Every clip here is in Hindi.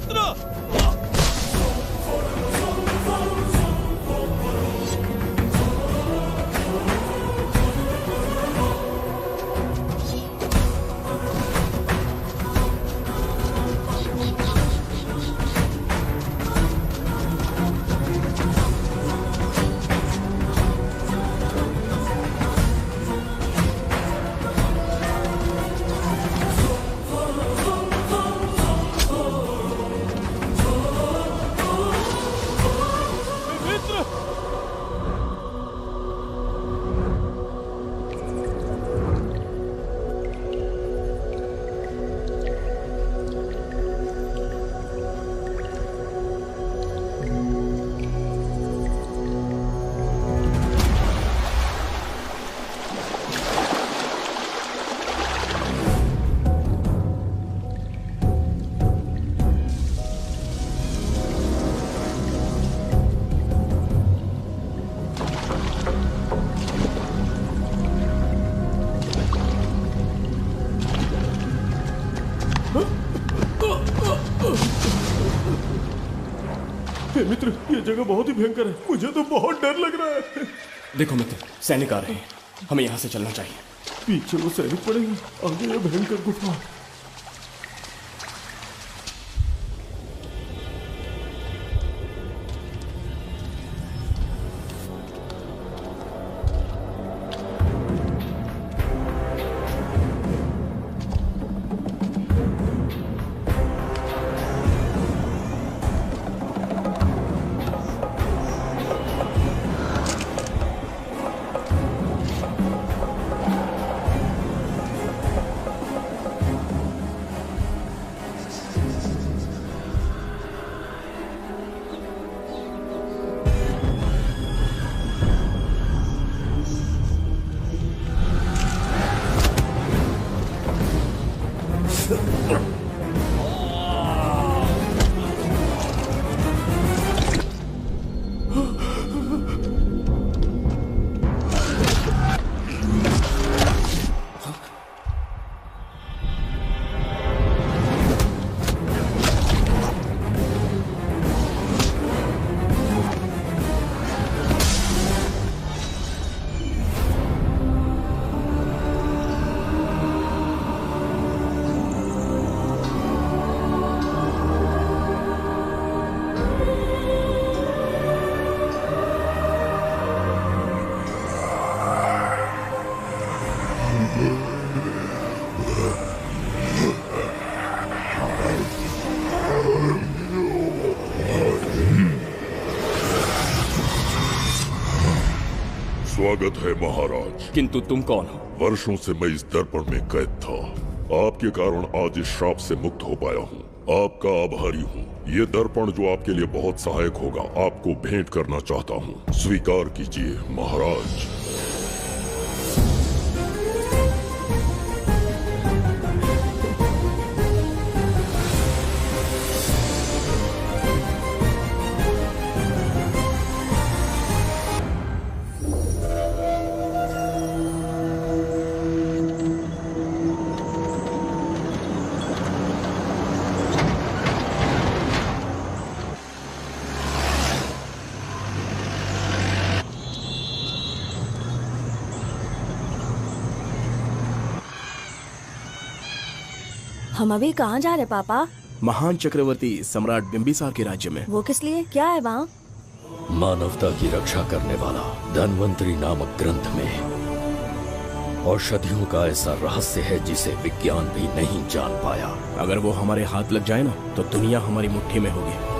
मित्र। मित्र, ये जगह बहुत ही भयंकर है। मुझे तो बहुत डर लग रहा है। देखो मित्र, सैनिक आ रहे हैं, हमें यहाँ से चलना चाहिए। पीछे वो सैनिक पड़ेंगे, आगे ये भयंकर गुफा। स्वागत है महाराज। किंतु तुम कौन हो? वर्षों से मैं इस दर्पण में कैद था। आपके कारण आज इस श्राप से मुक्त हो पाया हूँ। आपका आभारी हूँ। ये दर्पण जो आपके लिए बहुत सहायक होगा, आपको भेंट करना चाहता हूँ। स्वीकार कीजिए महाराज। हम अभी कहाँ जा रहे पापा? महान चक्रवर्ती सम्राट बिंबिसार के राज्य में। वो किस लिए? क्या है वहाँ? मानवता की रक्षा करने वाला धन्वंतरी नामक ग्रंथ में औषधियों का ऐसा रहस्य है जिसे विज्ञान भी नहीं जान पाया। अगर वो हमारे हाथ लग जाए ना, तो दुनिया हमारी मुट्ठी में होगी।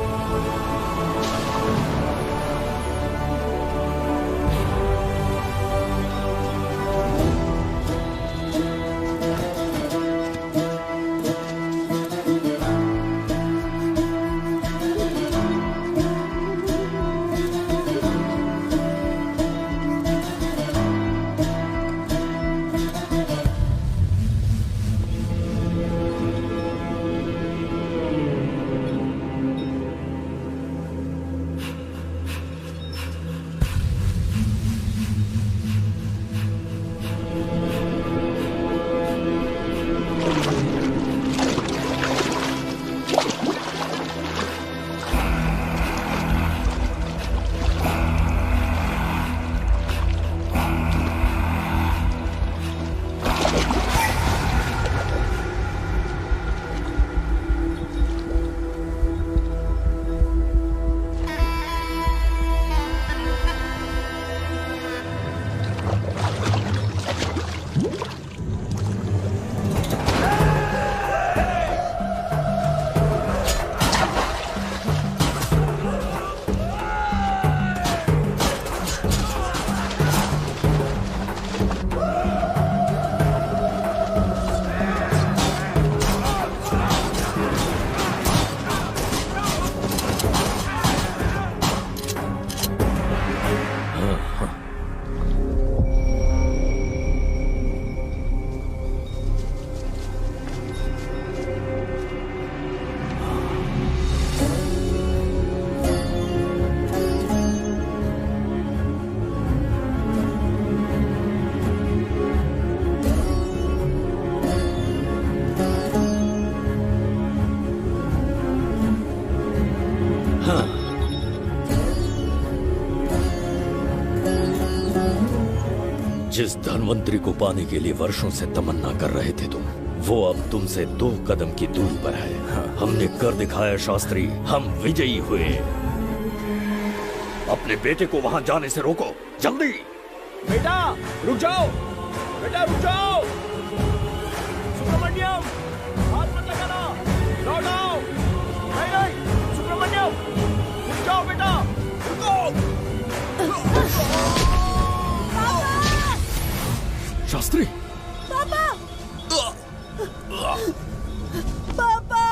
धनवंतरी को पाने के लिए वर्षों से तमन्ना कर रहे थे तुम, वो अब तुमसे 2 कदम की दूरी पर है। हमने कर दिखाया शास्त्री, हम विजयी हुए। अपने बेटे को वहां जाने से रोको, जल्दी। बेटा रुक जाओ, बेटा रुक जाओ। सुब्रमण्यम, हाथ मत लगाना, लौट आओ। नहीं नहीं सुब्रमण्यम, रुक जाओ बेटा, रुको। शास्त्री, पापा पापा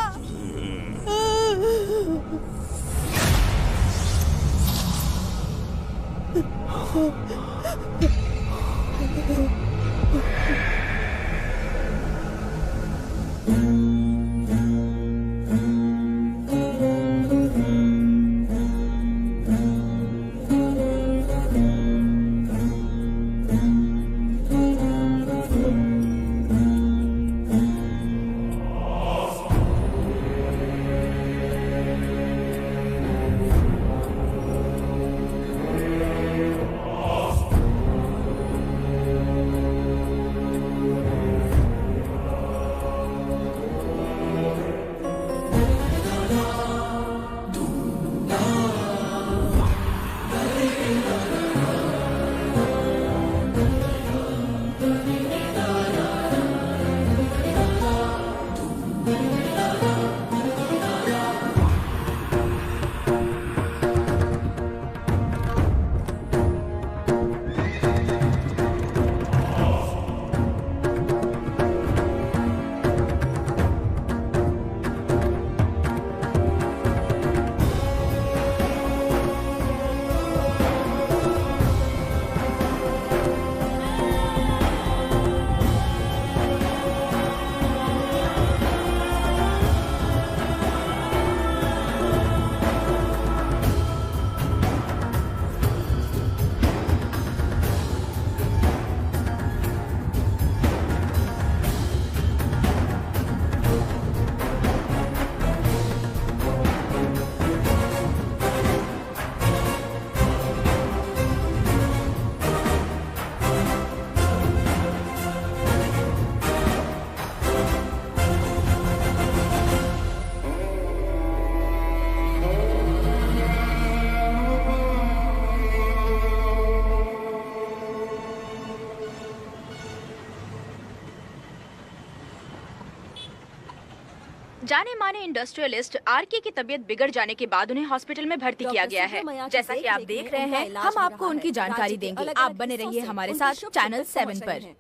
जाने माने इंडस्ट्रियलिस्ट आरके की तबीयत बिगड़ जाने के बाद उन्हें हॉस्पिटल में भर्ती किया गया है। जैसा कि आप देख रहे हैं, हम आपको उनकी जानकारी देंगे। आप बने रहिए हमारे साथ चैनल 7 पर।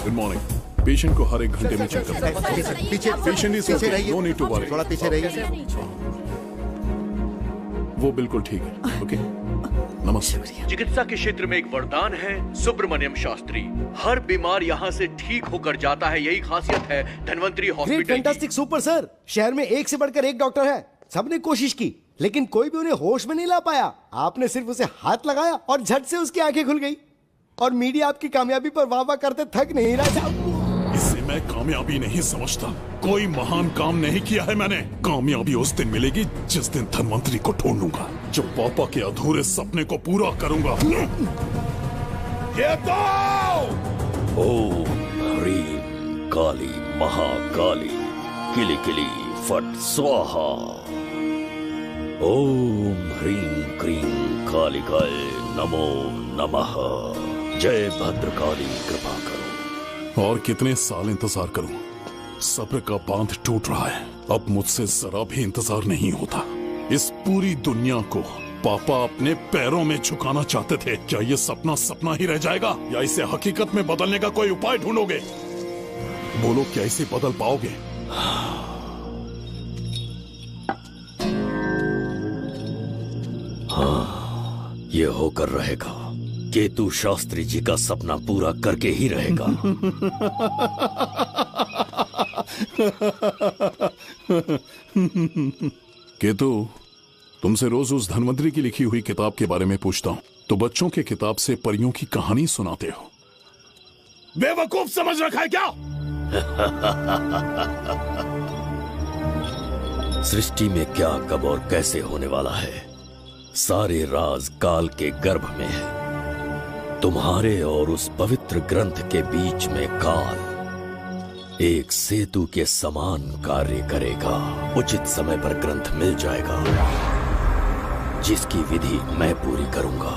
Good morning. पेशेंट को हर 1 घंटे में चेक करना है। पीछे patient is okay, no need to worry. थोड़ा पीछे रहिए। वो बिल्कुल ठीक है। ओके, नमस्ते। चिकित्सा के क्षेत्र में एक वरदान है सुब्रमण्यम शास्त्री। हर बीमार यहाँ से ठीक होकर जाता है, यही खासियत है धनवंतरी हॉस्पिटल की। Fantastic, super sir. शहर में एक से बढ़कर एक डॉक्टर है। सबने कोशिश की लेकिन कोई भी उन्हें होश में नहीं ला पाया। आपने सिर्फ उसे हाथ लगाया और झट से उसकी आंखें खुल गई। और मीडिया आपकी कामयाबी पर वाह वाह करते थक नहीं रहा। इसे मैं कामयाबी नहीं समझता। कोई महान काम नहीं किया है मैंने। कामयाबी उस दिन मिलेगी जिस दिन धनवंतरी को ढूंढूंगा, जो पापा के अधूरे सपने को पूरा करूंगा। ये तो ओम ह्रीं काली महाकाली किली किली फट स्वाहा। ओम ह्रीं क्रीं कालिकाय नमो नमः। जय भद्रकाली, कृपा करो। और कितने साल इंतजार करूं? सब्र का बांध टूट रहा है। अब मुझसे जरा भी इंतजार नहीं होता। इस पूरी दुनिया को पापा अपने पैरों में झुकाना चाहते थे। क्या ये सपना सपना ही रह जाएगा या इसे हकीकत में बदलने का कोई उपाय ढूंढोगे? बोलो, क्या इसे बदल पाओगे? हाँ, ये होकर रहेगा। केतु शास्त्री जी का सपना पूरा करके ही रहेगा। केतु, तुमसे रोज उस धनवंतरी की लिखी हुई किताब के बारे में पूछता हूँ तो बच्चों के किताब से परियों की कहानी सुनाते हो। बेवकूफ समझ रखा है क्या? सृष्टि में क्या, कब और कैसे होने वाला है, सारे राज काल के गर्भ में है। तुम्हारे और उस पवित्र ग्रंथ के बीच में काल एक सेतु के समान कार्य करेगा। उचित समय पर ग्रंथ मिल जाएगा, जिसकी विधि मैं पूरी करूंगा।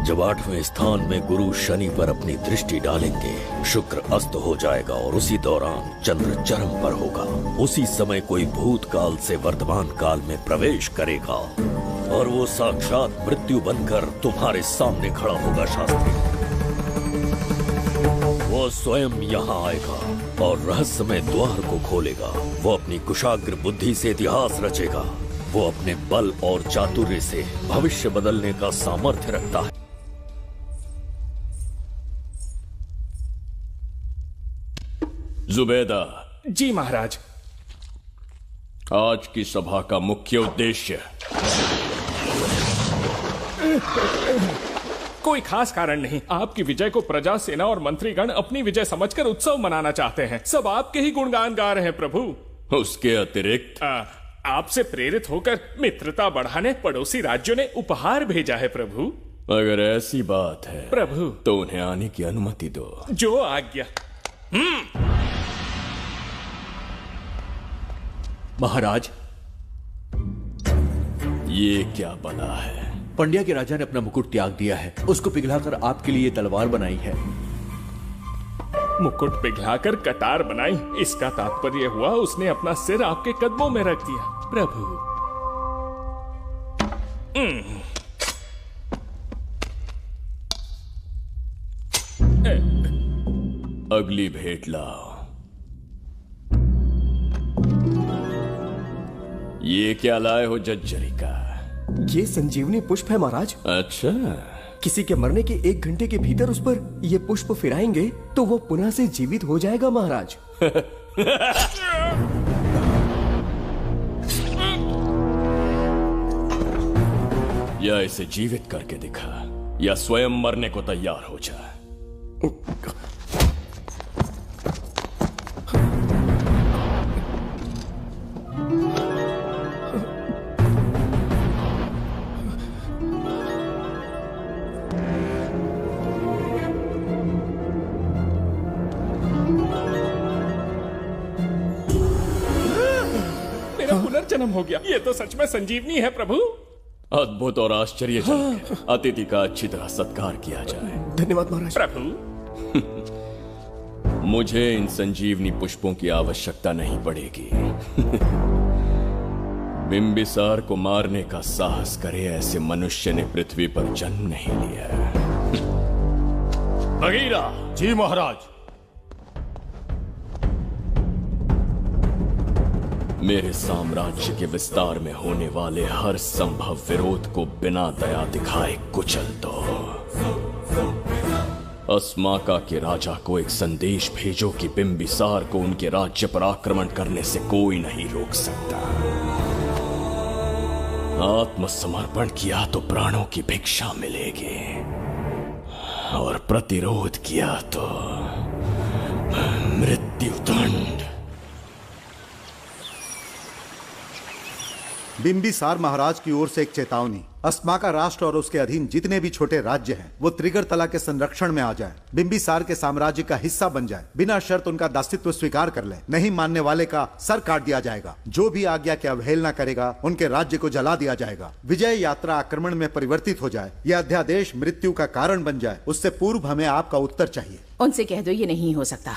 जब 8वें स्थान में गुरु शनि पर अपनी दृष्टि डालेंगे, शुक्र अस्त हो जाएगा और उसी दौरान चंद्र चरम पर होगा। उसी समय कोई भूतकाल से वर्तमान काल में प्रवेश करेगा और वो साक्षात मृत्यु बनकर तुम्हारे सामने खड़ा होगा। शास्त्री, वो स्वयं यहाँ आएगा और रहस्यमय द्वार को खोलेगा। वो अपनी कुशाग्र बुद्धि से इतिहास रचेगा। वो अपने बल और चातुर्य से भविष्य बदलने का सामर्थ्य रखता है। जुबैदा। जी महाराज। आज की सभा का मुख्य उद्देश्य कोई खास कारण नहीं। आपकी विजय को प्रजा, सेना और मंत्रीगण अपनी विजय समझकर उत्सव मनाना चाहते हैं। सब आपके ही गुणगान गा रहे हैं प्रभु। उसके अतिरिक्त आपसे प्रेरित होकर मित्रता बढ़ाने पड़ोसी राज्यों ने उपहार भेजा है प्रभु। अगर ऐसी बात है प्रभु तो उन्हें आने की अनुमति दो। जो आज्ञा। महाराज, ये क्या बला है? पंड्या के राजा ने अपना मुकुट त्याग दिया है। उसको पिघलाकर आपके लिए तलवार बनाई है। मुकुट पिघलाकर कटार बनाई, इसका तात्पर्य हुआ उसने अपना सिर आपके कदमों में रख दिया प्रभु। अगली भेंट लाओ। ये क्या लाए हो जज्जरी का? ये संजीवनी पुष्प है महाराज। अच्छा। किसी के मरने के 1 घंटे के भीतर उस पर ये पुष्प फिराएंगे तो वो पुनः से जीवित हो जाएगा महाराज। या इसे जीवित करके दिखा या स्वयं मरने को तैयार हो जा। पुनर्जन्म हो गया। ये तो सच में संजीवनी है प्रभु। अद्भुत और आश्चर्यजनक। अतिथि का अच्छी तरह सत्कार किया जाए। धन्यवाद महाराज। प्रभु, मुझे इन संजीवनी पुष्पों की आवश्यकता नहीं पड़ेगी। बिंबिसार को मारने का साहस करे ऐसे मनुष्य ने पृथ्वी पर जन्म नहीं लिया। बगीरा। जी महाराज। मेरे साम्राज्य के विस्तार में होने वाले हर संभव विरोध को बिना दया दिखाए कुचल दो। अस्माका के राजा को एक संदेश भेजो कि बिंबिसार को उनके राज्य पर आक्रमण करने से कोई नहीं रोक सकता। आत्मसमर्पण किया तो प्राणों की भिक्षा मिलेगी और प्रतिरोध किया तो मृत्युदंड। बिंबिसार महाराज की ओर से एक चेतावनी। अस्माका राष्ट्र और उसके अधीन जितने भी छोटे राज्य हैं वो त्रिगर्तला के संरक्षण में आ जाएं, बिंबिसार के साम्राज्य का हिस्सा बन जाएं, बिना शर्त उनका दासत्व स्वीकार कर लें। नहीं मानने वाले का सर काट दिया जाएगा। जो भी आज्ञा की अवहेलना करेगा उनके राज्य को जला दिया जाएगा। विजय यात्रा आक्रमण में परिवर्तित हो जाए, यह अध्यादेश मृत्यु का कारण बन जाए, उससे पूर्व हमें आपका उत्तर चाहिए। उनसे कह दो ये नहीं हो सकता।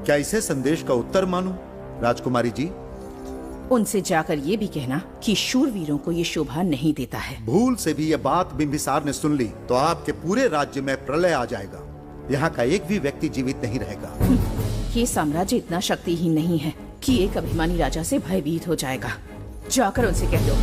क्या इसे संदेश का उत्तर मानूं? राजकुमारी जी, उनसे जाकर ये भी कहना कि शूरवीरों को ये शोभा नहीं देता है। भूल से भी ये बात बिंबिसार ने सुन ली तो आपके पूरे राज्य में प्रलय आ जाएगा। यहाँ का एक भी व्यक्ति जीवित नहीं रहेगा। ये साम्राज्य इतना शक्तिहीन नहीं है कि एक अभिमानी राजा से भयभीत हो जाएगा। जाकर उनसे कह दो।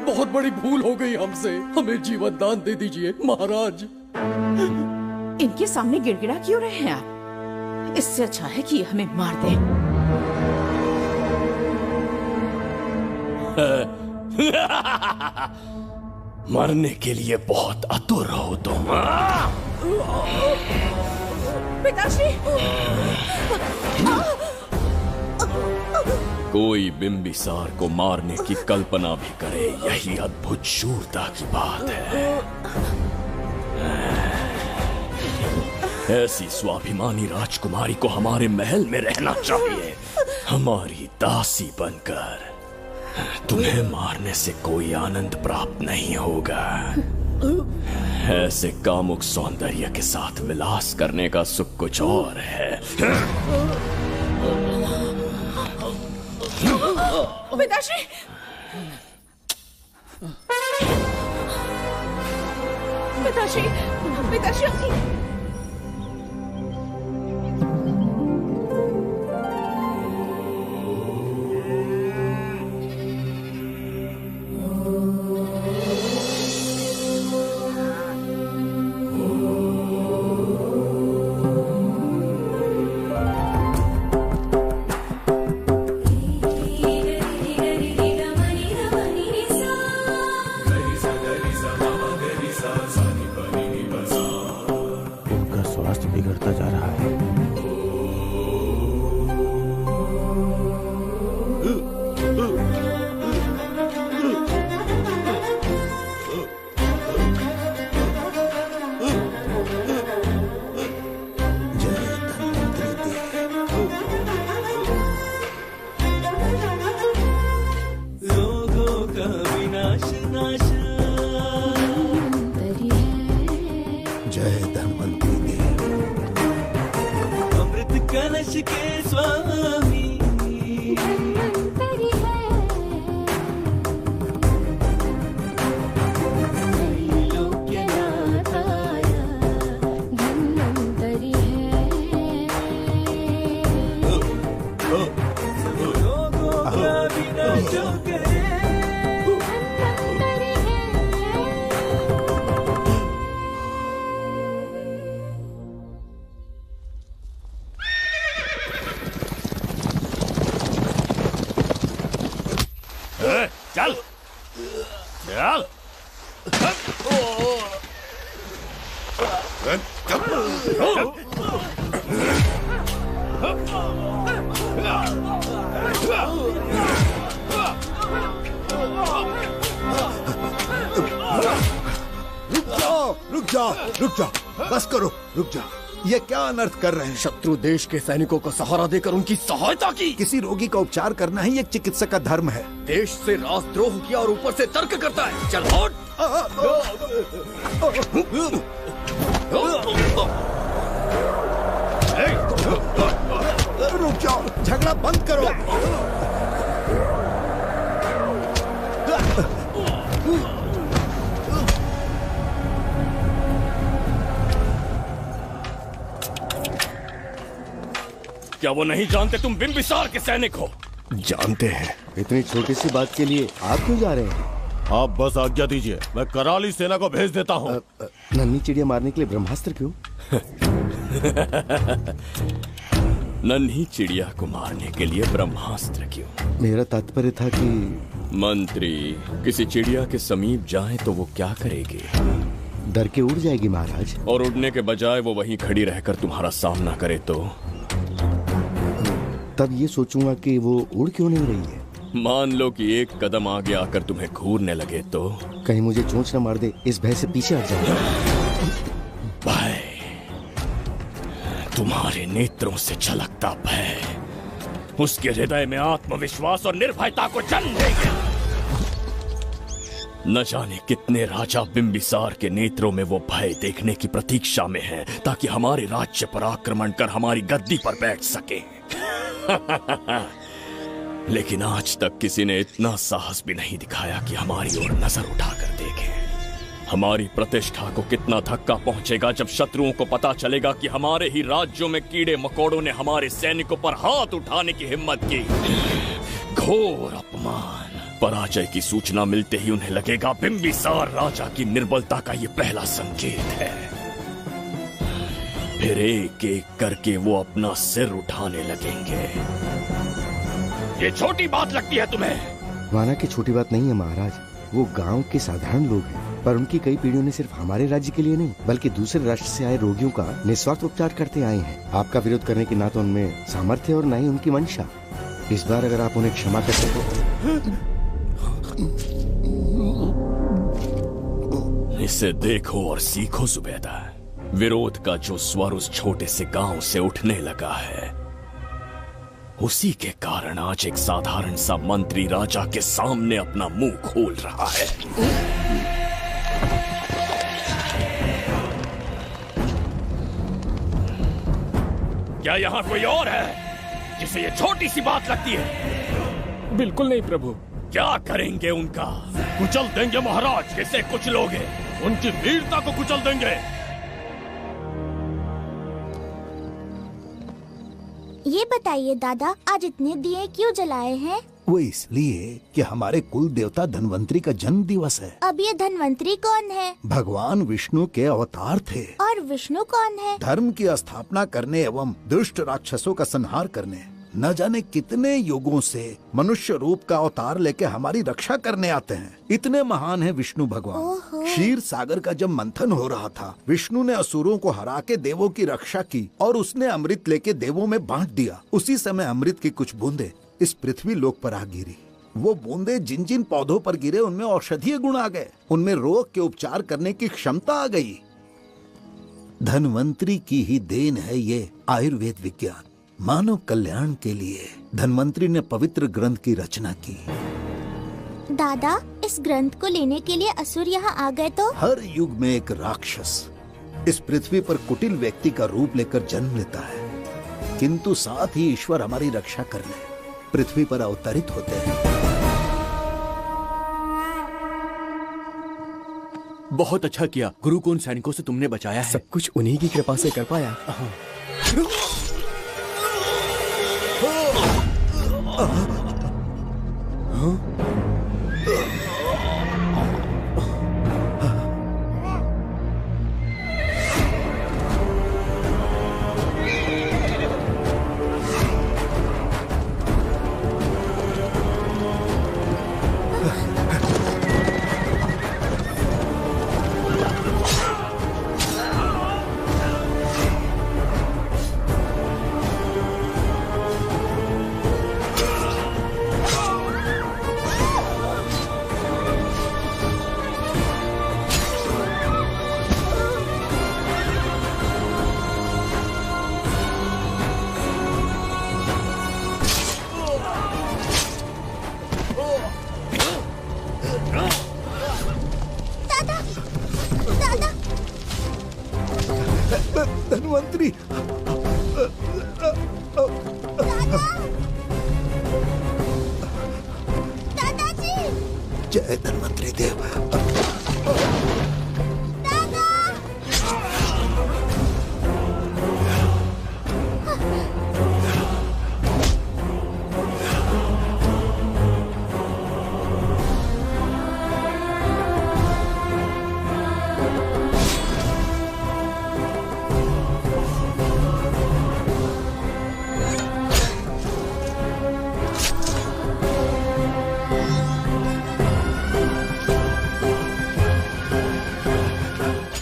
बहुत बड़ी भूल हो गई हमसे, हमें जीवन दान दे दीजिए महाराज। इनके सामने गिड़गिड़ा क्यों रहे हैं आप? इससे अच्छा है कि हमें मार दें। मरने के लिए बहुत आतुर हो तुम। पिताश्री! कोई बिंबिसार को मारने की कल्पना भी करे, यही अद्भुत शूरता की बात है। ऐसी स्वाभिमानी राजकुमारी को हमारे महल में रहना चाहिए, हमारी दासी बनकर। तुम्हें मारने से कोई आनंद प्राप्त नहीं होगा। ऐसे कामुक सौंदर्य के साथ विलास करने का सुख कुछ और है। पिताश्री! पिताश्री! पिताश्री! बिगड़ता जा रहा है। चल चल रुक जाओ, बस करो, रुक जाओ। ये क्या अनर्थ कर रहे हैं? शत्रु देश के सैनिकों को सहारा देकर उनकी सहायता की। किसी रोगी का उपचार करना ही एक चिकित्सक का धर्म है। देश से राजद्रोह किया और ऊपर से तर्क करता है। चल हट। रुक जाओ, झगड़ा बंद करो। क्या वो नहीं जानते तुम बिंबिसार के सैनिक हो? जानते हैं। इतनी छोटी सी बात के लिए आप क्यों जा रहे हैं? आप बस आज्ञा दीजिए, मैं कराली सेना को भेज देता हूँ। नन्ही चिड़िया मारने के लिए ब्रह्मास्त्र क्यों? नन्ही चिड़िया को मारने के लिए ब्रह्मास्त्र क्यों? मेरा तात्पर्य था कि मंत्री किसी चिड़िया के समीप जाए तो वो क्या करेगी? डर के उड़ जाएगी महाराज। और उड़ने के बजाय वो वहीं खड़ी रहकर तुम्हारा सामना करे तो? तब ये सोचूंगा कि वो उड़ क्यों नहीं रही है। मान लो कि एक कदम आगे आकर तुम्हें घूरने लगे तो? कहीं मुझे चोंच न मार दे, इस भय से पीछे हट जाऊंगा। भय, तुम्हारे नेत्रों से झलकता भय उसके हृदय में आत्मविश्वास और निर्भयता को जन्म देगा। न जाने कितने राजा बिंबिसार के नेत्रों में वो भय देखने की प्रतीक्षा में हैं, ताकि हमारे राज्य पर आक्रमण कर हमारी गद्दी पर बैठ सके। लेकिन आज तक किसी ने इतना साहस भी नहीं दिखाया कि हमारी ओर नजर उठाकर देखे। हमारी प्रतिष्ठा को कितना धक्का पहुंचेगा जब शत्रुओं को पता चलेगा कि हमारे ही राज्यों में कीड़े मकोड़ों ने हमारे सैनिकों पर हाथ उठाने की हिम्मत की। घोर अपमान। पराजय की सूचना मिलते ही उन्हें लगेगा बिंबिसार राजा की निर्बलता का ये पहला संकेत है। फिर एक एक करके वो अपना सिर उठाने लगेंगे। ये छोटी बात लगती है तुम्हें? माना कि छोटी बात नहीं है महाराज, वो गांव के साधारण लोग हैं, पर उनकी कई पीढ़ियों ने सिर्फ हमारे राज्य के लिए नहीं बल्कि दूसरे राष्ट्र से आए रोगियों का निस्वार्थ उपचार करते आए हैं। आपका विरोध करने की ना तो उनमें सामर्थ्य और ना ही उनकी मंशा। इस बार अगर आप उन्हें क्षमा कर सको। इसे देखो और सीखो सुबेदा। विरोध का जो स्वर उस छोटे से गांव से उठने लगा है, उसी के कारण आज एक साधारण सा मंत्री राजा के सामने अपना मुंह खोल रहा है। क्या यहाँ कोई और है जिसे ये छोटी सी बात लगती है? बिल्कुल नहीं प्रभु। क्या करेंगे उनका? कुचल देंगे महाराज, जैसे कुछ लोग हैं, उनकी वीरता को कुचल देंगे। ये बताइए दादा, आज इतने दिए क्यों जलाए हैं? वो इसलिए कि हमारे कुल देवता धन्वंतरी का जन्म दिवस है। अब ये धन्वंतरी कौन है? भगवान विष्णु के अवतार थे। और विष्णु कौन है? धर्म की स्थापना करने एवं दुष्ट राक्षसों का संहार करने न जाने कितने युगों से मनुष्य रूप का अवतार लेके हमारी रक्षा करने आते हैं। इतने महान है विष्णु भगवान। क्षीर सागर का जब मंथन हो रहा था, विष्णु ने असुरों को हरा के देवों की रक्षा की और उसने अमृत लेके देवों में बांट दिया। उसी समय अमृत की कुछ बूंदे इस पृथ्वी लोक पर आ गिरी। वो बूंदे जिन जिन पौधों पर गिरे उनमें औषधीय गुण आ गए, उनमें रोग के उपचार करने की क्षमता आ गई। धन्वंतरी की ही देन है ये आयुर्वेद विज्ञान। मानव कल्याण के लिए धन्वंतरी ने पवित्र ग्रंथ की रचना की। दादा, इस ग्रंथ को लेने के लिए असुर यहाँ आ गए तो? हर युग में एक राक्षस इस पृथ्वी पर कुटिल व्यक्ति का रूप लेकर जन्म लेता है, किंतु साथ ही ईश्वर हमारी रक्षा करने पृथ्वी पर अवतरित होते हैं। बहुत अच्छा किया गुरु को उन सैनिकों से तुमने बचाया है। सब कुछ उन्हीं की कृपा से कर पाया। धन्वंतरी, दादाजी, जय धन्वंतरी देव।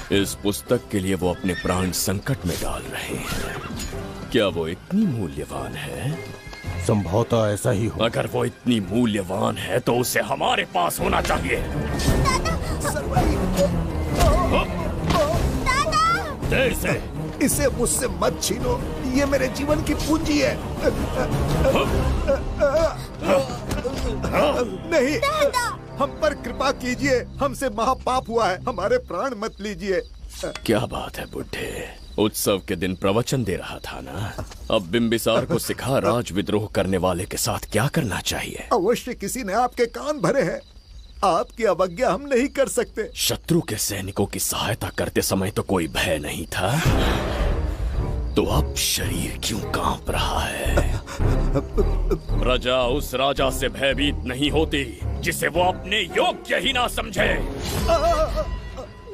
इस पुस्तक के लिए वो अपने प्राण संकट में डाल रहे हैं। क्या वो इतनी मूल्यवान है? संभवतः ऐसा ही हो। अगर वो इतनी मूल्यवान है तो उसे हमारे पास होना चाहिए। देर से इसे मुझसे मत छीनो, ये मेरे जीवन की पूंजी है। नहीं, हम पर कृपा कीजिए, हमसे महापाप हुआ है, हमारे प्राण मत लीजिए। क्या बात है बुड्ढे, उत्सव के दिन प्रवचन दे रहा था ना। अब बिंबिसार को सिखा राज विद्रोह करने वाले के साथ क्या करना चाहिए। अवश्य किसी ने आपके कान भरे हैं। आपकी अवज्ञा हम नहीं कर सकते। शत्रु के सैनिकों की सहायता करते समय तो कोई भय नहीं था, तो अब शरीर क्यों कांप रहा है? प्रजा उस राजा से भयभीत नहीं होती जिसे वो अपने योग्य ही ना समझे।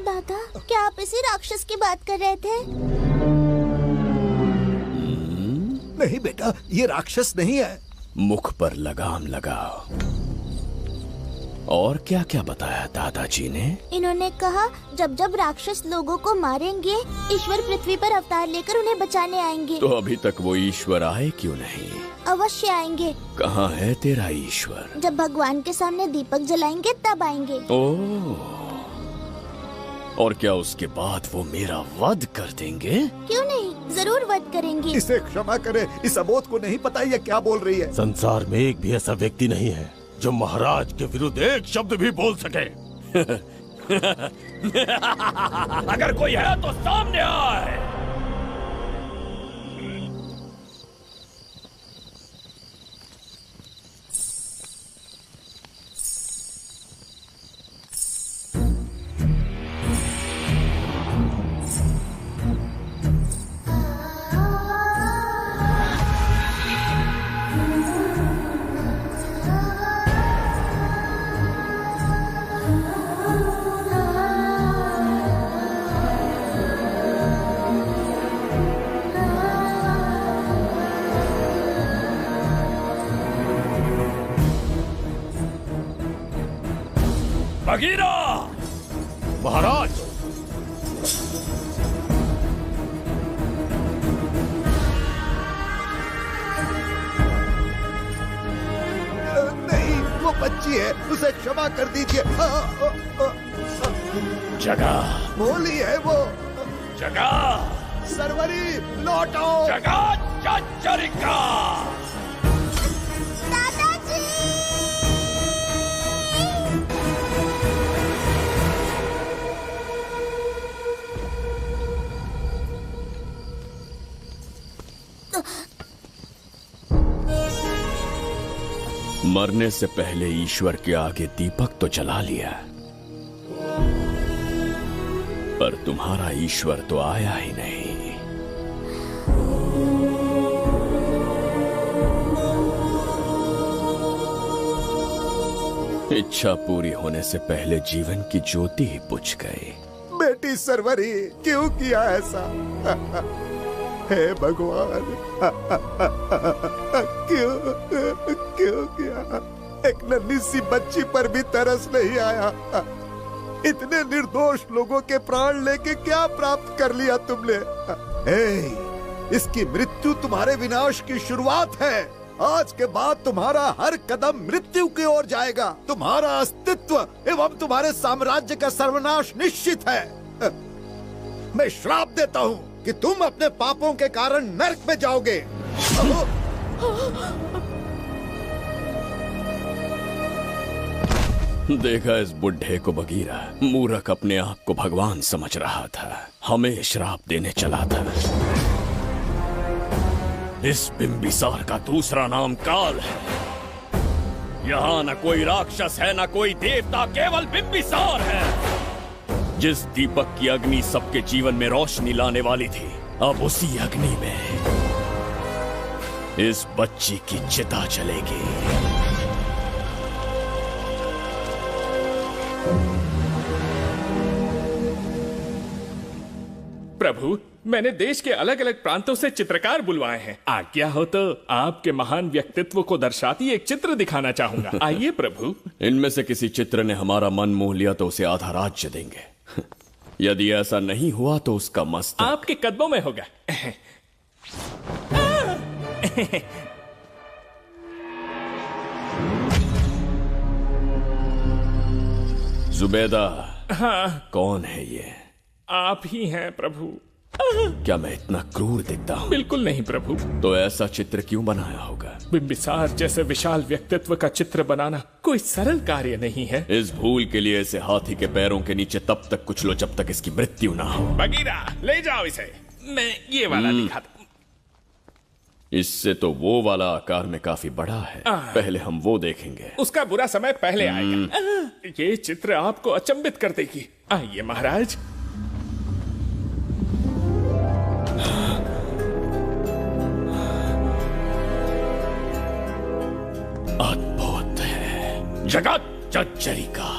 दादा, क्या आप इसी राक्षस की बात कर रहे थे? नहीं बेटा, ये राक्षस नहीं है। मुख पर लगाम लगाओ। और क्या क्या बताया दादाजी ने? इन्होंने कहा जब जब राक्षस लोगों को मारेंगे, ईश्वर पृथ्वी पर अवतार लेकर उन्हें बचाने आएंगे। तो अभी तक वो ईश्वर आए क्यों नहीं? अवश्य आएंगे। कहाँ है तेरा ईश्वर? जब भगवान के सामने दीपक जलाएंगे तब आएंगे। ओह, और क्या उसके बाद वो मेरा वध कर देंगे? क्यों नहीं, जरूर वध करेंगे। इसे क्षमा करे, इस अबोध को नहीं पता ये क्या बोल रही है। संसार में एक भी ऐसा व्यक्ति नहीं है जो महाराज के विरुद्ध एक शब्द भी बोल सके। अगर कोई है तो सामने आए। बगीरा! महाराज! नहीं, वो बच्ची है, उसे क्षमा कर दीजिए। जगह बोली है वो। जगह सरवरी लौटो। जगह चचरिका। मरने से पहले ईश्वर के आगे दीपक तो जला लिया, पर तुम्हारा ईश्वर तो आया ही नहीं। इच्छा पूरी होने से पहले जीवन की ज्योति ही बुझ गई। बेटी सरवरी, क्यों किया ऐसा? हे भगवान, क्यों किया? एक नन्ही सी बच्ची पर भी तरस नहीं आया। इतने निर्दोष लोगों के प्राण लेके क्या प्राप्त कर लिया तुमने? इसकी मृत्यु तुम्हारे विनाश की शुरुआत है। आज के बाद तुम्हारा हर कदम मृत्यु की ओर जाएगा। तुम्हारा अस्तित्व एवं तुम्हारे साम्राज्य का सर्वनाश निश्चित है। मैं श्राप देता हूँ कि तुम अपने पापों के कारण नरक में जाओगे। देखा इस बुढ़े को बगीरा, मूर्ख अपने आप को भगवान समझ रहा था, हमें श्राप देने चला था। इस बिंबिसार का दूसरा नाम काल है। यहाँ न कोई राक्षस है, न कोई देवता, केवल बिंबिसार है। जिस दीपक की अग्नि सबके जीवन में रोशनी लाने वाली थी, अब उसी अग्नि में इस बच्ची की चिता जलेगी। प्रभु, मैंने देश के अलग अलग प्रांतों से चित्रकार बुलवाए हैं। आज्ञा हो तो आपके महान व्यक्तित्व को दर्शाती एक चित्र दिखाना चाहूंगा। आइए प्रभु। इनमें से किसी चित्र ने हमारा मन मोह लिया तो उसे आधा राज्य देंगे। यदि ऐसा नहीं हुआ तो उसका मस्तक आपके कदमों में होगा। जुबैदा। हाँ। कौन है ये? आप ही हैं प्रभु। क्या मैं इतना क्रूर दिखता हूँ? बिल्कुल नहीं प्रभु। तो ऐसा चित्र क्यों बनाया होगा? बिंबिसार जैसे विशाल व्यक्तित्व का चित्र बनाना कोई सरल कार्य नहीं है। इस भूल के लिए इसे हाथी के पैरों के नीचे तब तक कुचलो जब तक इसकी मृत्यु ना हो। बगीरा, ले जाओ इसे। मैं ये वाला दिखाता हूँ। इससे तो वो वाला आकार में काफी बड़ा है। पहले हम वो देखेंगे। उसका बुरा समय पहले आएगा। ये चित्र आपको अचंभित कर देगी। आइए महाराज। अद्भुत है, जगत जज्जरी का।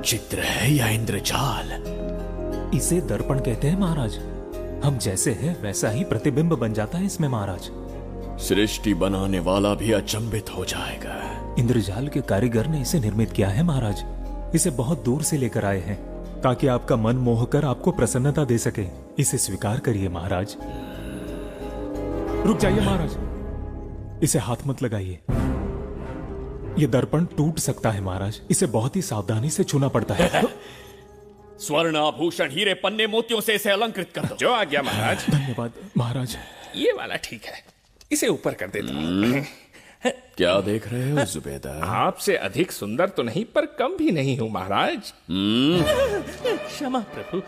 चित्र है या इंद्रजाल? इसे दर्पण कहते हैं महाराज। हम जैसे हैं वैसा ही प्रतिबिंब बन जाता है इसमें महाराज। सृष्टि बनाने वाला भी अचंभित हो जाएगा। इंद्रजाल के कारीगर ने इसे निर्मित किया है महाराज। इसे बहुत दूर से लेकर आए हैं ताकि आपका मन मोह कर आपको प्रसन्नता दे सके। इसे स्वीकार करिए महाराज। रुक जाइए महाराज, इसे हाथ मत लगाइए। ये दर्पण टूट सकता है महाराज। इसे बहुत ही सावधानी से छूना पड़ता है। स्वर्ण आभूषण हीरे पन्ने मोतियों से इसे अलंकृत कर दो। जो आ गया महाराज। धन्यवाद महाराज। ये वाला ठीक है, इसे ऊपर कर देता हूँ। क्या देख रहे हो जुबेदा? आपसे अधिक सुंदर तो नहीं पर कम भी नहीं हूँ महाराज। क्षमा प्रभु।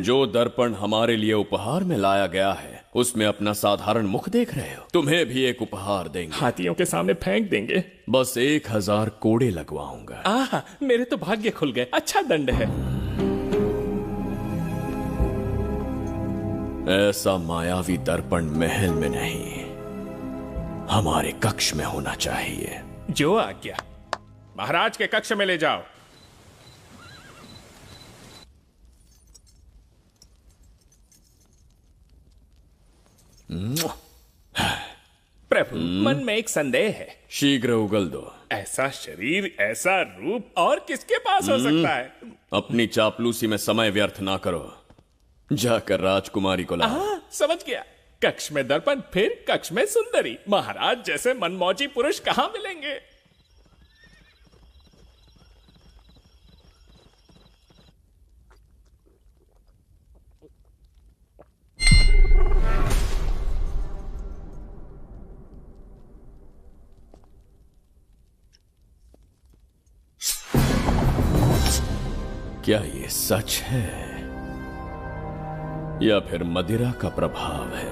जो दर्पण हमारे लिए उपहार में लाया गया है उसमें अपना साधारण मुख देख रहे हो? तुम्हें भी एक उपहार देंगे। हाथियों के सामने फेंक देंगे। बस 1000 कोड़े लगवाऊंगा। मेरे तो भाग्य खुल गए। अच्छा दंड है। ऐसा मायावी दर्पण महल में नहीं, हमारे कक्ष में होना चाहिए। जो आज्ञा। महाराज के कक्ष में ले जाओ। प्रभु, मन में एक संदेह है। शीघ्र उगल दो। ऐसा शरीर, ऐसा रूप और किसके पास हो सकता है? अपनी चापलूसी में समय व्यर्थ ना करो। जाकर राजकुमारी को लाओ। समझ गया। कक्ष में दर्पण, फिर कक्ष में सुंदरी। महाराज जैसे मनमौजी पुरुष कहां मिलेंगे? क्या ये सच है या फिर मदिरा का प्रभाव है?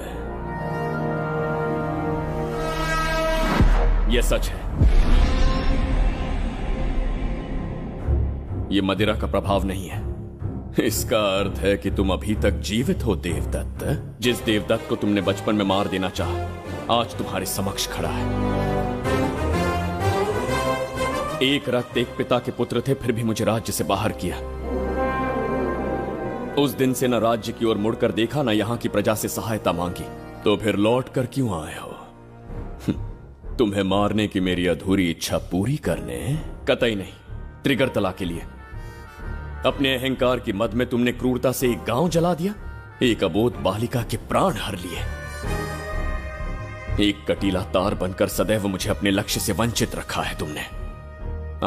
यह सच है। यह मदिरा का प्रभाव नहीं है। इसका अर्थ है कि तुम अभी तक जीवित हो देवदत्त। जिस देवदत्त को तुमने बचपन में मार देना चाहा आज तुम्हारे समक्ष खड़ा है। एक रक्त एक पिता के पुत्र थे, फिर भी मुझे राज्य से बाहर किया। उस दिन से न राज्य की ओर मुड़कर देखा, न यहां की प्रजा से सहायता मांगी। तो फिर लौट कर क्यों आए हो? तुम्हें मारने की मेरी अधूरी इच्छा पूरी करने? कतई नहीं, त्रिगर्तला के लिए। अपने अहंकार की मद में तुमने क्रूरता से एक गांव जला दिया, एक अबोध बालिका के प्राण हर लिए। एक कटीला तार बनकर सदैव मुझे अपने लक्ष्य से वंचित रखा है तुमने।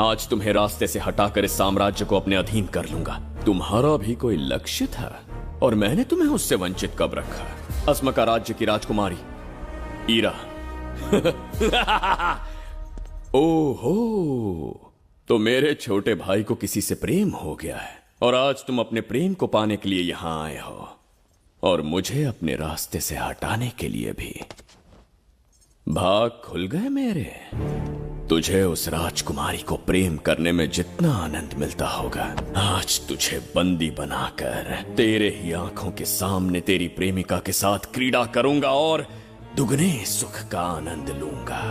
आज तुम्हें रास्ते से हटाकर इस साम्राज्य को अपने अधीन कर लूंगा। तुम्हारा भी कोई लक्ष्य था और मैंने तुम्हें उससे वंचित कब रखा? अस्मका राज्य की राजकुमारी ईरा। ओहो, तो मेरे छोटे भाई को किसी से प्रेम हो गया है और आज तुम अपने प्रेम को पाने के लिए यहां आए हो और मुझे अपने रास्ते से हटाने के लिए भी। भाग खुल गए मेरे। तुझे उस राजकुमारी को प्रेम करने में जितना आनंद मिलता होगा, आज तुझे बंदी बनाकर तेरे ही आंखों के सामने तेरी प्रेमिका के साथ क्रीड़ा करूंगा और दुगने सुख का आनंद लूंगा।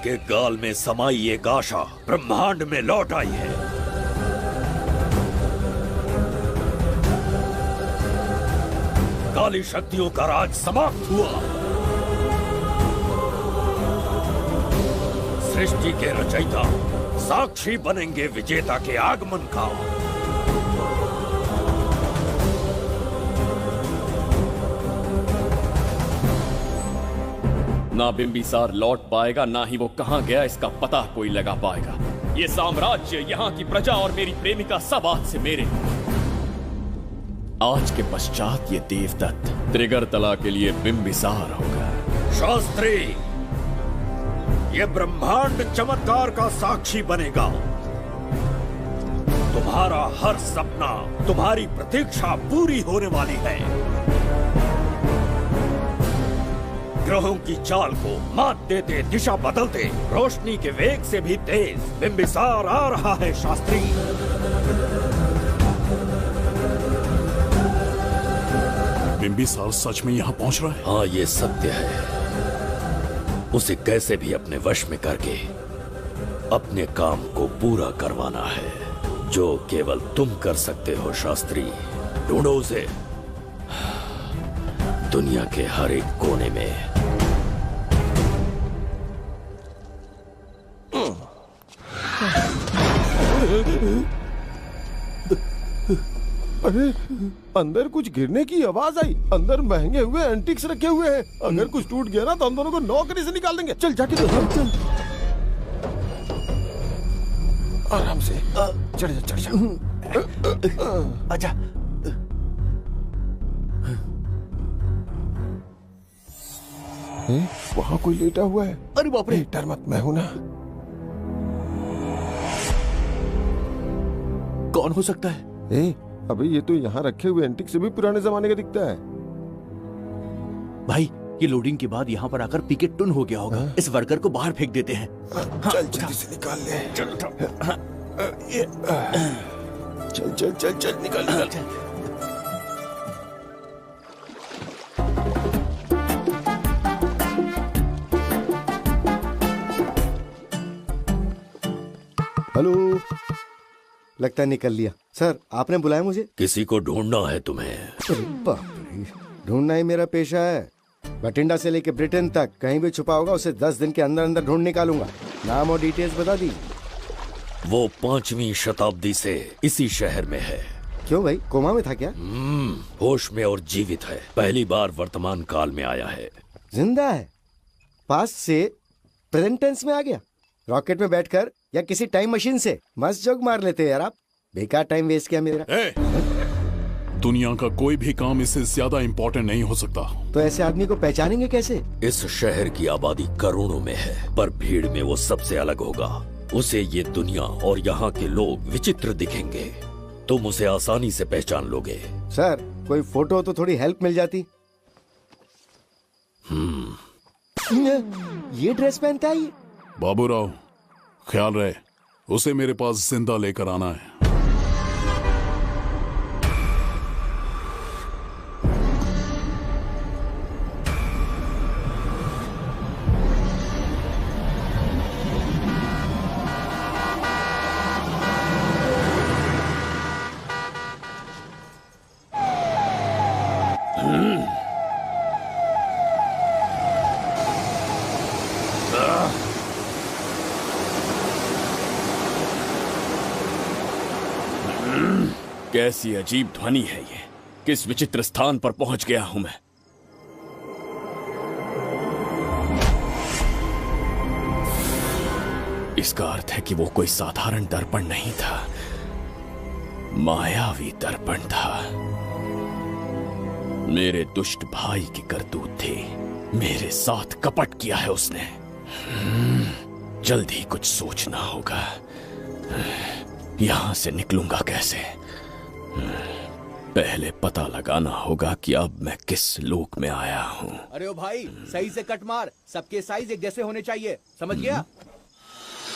के गाल में समाई एक आशा ब्रह्मांड में लौट आई है। काली शक्तियों का राज समाप्त हुआ। सृष्टि के रचयिता साक्षी बनेंगे विजेता के आगमन का। ना बिंबिसार लौट पाएगा, ना ही वो कहां गया इसका पता कोई लगा पाएगा। ये साम्राज्य, यहाँ की प्रजा और मेरी प्रेमिका सब आज से मेरे। आज के पश्चात ये देवदत्त त्रिगर्तला के लिए बिंबिसार होगा। शास्त्री, ये ब्रह्मांड चमत्कार का साक्षी बनेगा। तुम्हारा हर सपना, तुम्हारी प्रतीक्षा पूरी होने वाली है। ग्रहों की चाल को मात देते, दिशा बदलते, रोशनी के वेग से भी तेज बिंबिसार आ रहा है। शास्त्री, बिंबिसार सच में यहाँ पहुँच रहा है? हाँ, ये सत्य है। उसे कैसे भी अपने वश में करके अपने काम को पूरा करवाना है, जो केवल तुम कर सकते हो। शास्त्री, ढूंढो उसे दुनिया के हर एक कोने में। अरे, अंदर कुछ गिरने की आवाज आई। अंदर महंगे हुए एंटिक्स रखे हुए हैं। अगर कुछ टूट गया ना तो हम दोनों को नौकरी से निकाल देंगे। चल जाके चल। आराम से चढ़ जा, चढ़ जा। आजा। वहाँ कोई लेटा हुआ है। अरे बाप रे, डर मत, मैं हूं ना। कौन हो सकता है? अबे ये तो यहाँ रखे हुए एंटिक से भी पुराने जमाने का दिखता है। भाई, ये लोडिंग के बाद यहाँ पर आकर पिकेट टुन हो गया होगा। इस वर्कर को बाहर फेंक देते हैं। चल जल्दी से निकाल ले। चल चल चल चल निकाल। हेलो, लगता है निकल लिया। सर, आपने बुलाया मुझे? किसी को ढूंढना है तुम्हें। अरे बाप रे, ढूंढना ही मेरा पेशा है। बठिंडा से लेके ब्रिटेन तक कहीं भी छुपा होगा उसे 10 दिन के अंदर अंदर ढूंढ निकालूंगा। नाम और डिटेल्स बता दी। वो 5वीं शताब्दी से इसी शहर में है। क्यों भाई, कोमा में था क्या? होश में और जीवित है। पहली बार वर्तमान काल में आया है। जिंदा है? पास्ट से प्रेजेंट टेंस में आ गया? रॉकेट में बैठकर या किसी टाइम मशीन से? मस्त जोक मार लेते हैं यार आप। बेकार टाइम वेस्ट किया मेरा। दुनिया का कोई भी काम इससे ज्यादा इम्पोर्टेंट नहीं हो सकता। तो ऐसे आदमी को पहचानेंगे कैसे? इस शहर की आबादी करोड़ों में है, पर भीड़ में वो सबसे अलग होगा। उसे ये दुनिया और यहाँ के लोग विचित्र दिखेंगे। तुम उसे आसानी से पहचान लोगे। सर, कोई फोटो तो थोड़ी हेल्प मिल जाती। ये ड्रेस पहनता है ये? बाबूराव, ख्याल रहे, उसे मेरे पास जिंदा लेकर आना है। कैसी अजीब ध्वनि है ये। किस विचित्र स्थान पर पहुंच गया हूं मैं। इसका अर्थ है कि वो कोई साधारण दर्पण नहीं था, मायावी दर्पण था। मेरे दुष्ट भाई की करतूत थी। मेरे साथ कपट किया है उसने। जल्द ही कुछ सोचना होगा। यहां से निकलूंगा कैसे? पहले पता लगाना होगा कि अब मैं किस लोक में आया हूँ। अरे ओ भाई, सही से कट मार, सबके साइज एक जैसे होने चाहिए, समझ गया?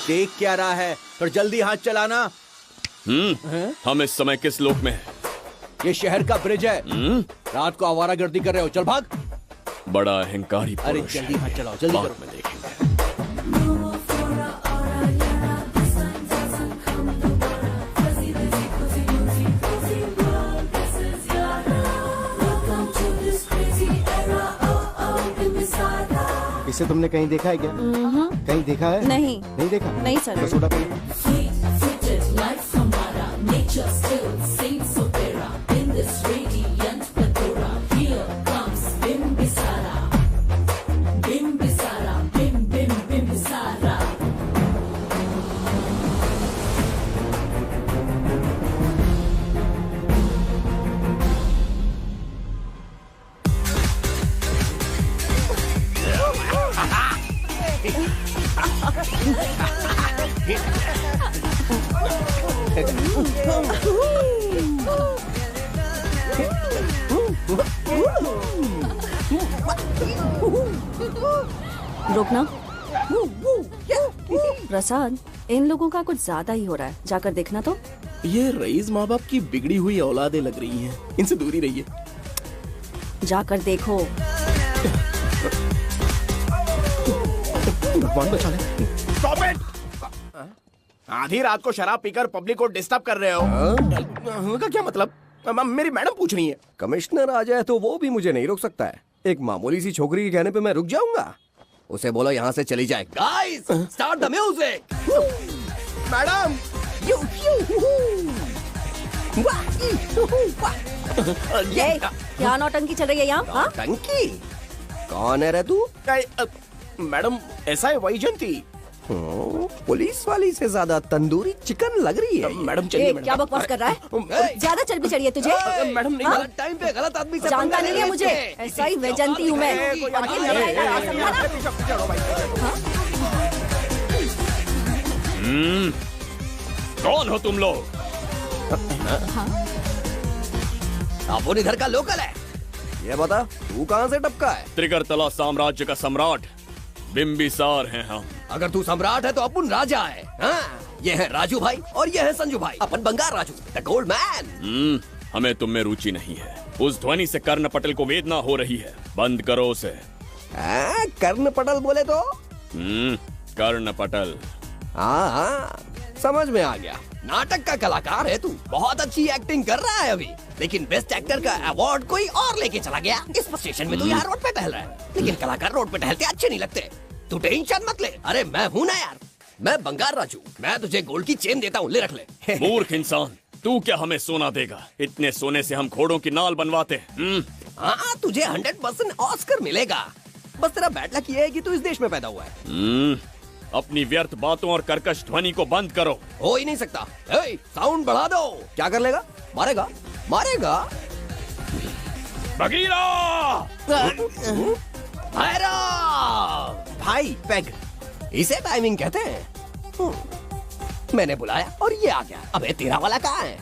देख क्या रहा है, पर जल्दी हाथ चलाना। हम इस समय किस लोक में हैं? ये शहर का ब्रिज है। रात को आवारागर्दी कर रहे हो, चल भाग। बड़ा अहंकारी पुरुष। अरे जल्दी हाथ चलाओ, जल्दी करो। में देखेंगे। इसे तुमने कहीं देखा है क्या? कहीं देखा है? नहीं। नहीं देखा? नहीं सर। तो सोडा पीना। रोकना। प्रसाद, इन लोगों का कुछ ज्यादा ही हो रहा है, जाकर देखना तो। ये रईस माँ बाप की बिगड़ी हुई औलादें लग रही हैं, इनसे दूरी रहिए। जाकर देखो। भगवान बचा ले। Stop it! आधी रात को शराब पीकर पब्लिक को डिस्टर्ब कर रहे हो। का क्या मतलब? मेरी मैडम पूछ रही है। कमिश्नर आ जाए तो वो भी मुझे नहीं रोक सकता है। एक मामूली सी छोकरी के कहने पे मैं रुक जाऊंगा? उसे बोलो यहाँ से चली जाए। Guys, start the music. Madam, ये क्या नौटंकी चल रही है यहाँ? नौटंकी? कौन है रे तू? मैडम, ऐसा है वैजंती। पुलिस वाली से ज्यादा तंदूरी चिकन लग रही है। मैडम चलिए। क्या बकवास कर रहा है? ज्यादा चर्बी चढ़ी है तुझे? मैडम नहीं, गलत टाइम पे गलत आदमी से जानता नहीं है मुझे, ऐसा ही वैजंती हूँ मैं। कौन हो तुम लोग? अपन इधर का लोकल है। ये बता, तू कहाँ से टपका है? त्रिगर्तला साम्राज्य का सम्राट बिंबिसार हैं हम। अगर तू सम्राट है तो अपन राजा है। हाँ? ये है राजू भाई और ये है संजू भाई, अपन बंगार राजू, द गोल्ड मैन। हमें तुम में रुचि नहीं है। उस ध्वनि से कर्ण पटल को वेदना हो रही है, बंद करो उसे। कर्ण पटल बोले तो? कर्ण पटल। हाँ, समझ में आ गया। नाटक का कलाकार है तू, बहुत अच्छी एक्टिंग कर रहा है अभी, लेकिन बेस्ट एक्टर का अवार्ड कोई और लेके चला गया। इस स्टेशन में तू यहाँ रोड पे टहल रहा है, लेकिन कलाकार रोड पे टहलते अच्छे नहीं लगते। तू टेंशन मत ले। अरे मैं हूँ ना यार, मैं बंगार राजू, मैं तुझे गोल्ड की चेन देता हूँ, ले रख ले। मूर्ख इंसान, तू क्या हमें सोना देगा? इतने सोने से हम घोड़ों की नाल बनवाते हैं। हाँ, तुझे 100% ऑस्कर मिलेगा। बस तेरा बैड लक ये है कि तू इस देश में पैदा हुआ है। अपनी व्यर्थ बातों और कर्कश ध्वनि को बंद करो। हो ही नहीं सकता। साउंड बढ़ा दो। क्या कर लेगा? मारेगा? मारेगा? बगीरा! भाई पैग, इसे टाइमिंग कहते हैं। मैंने बुलाया और ये आ गया। अबे तेरा वाला कहाँ है?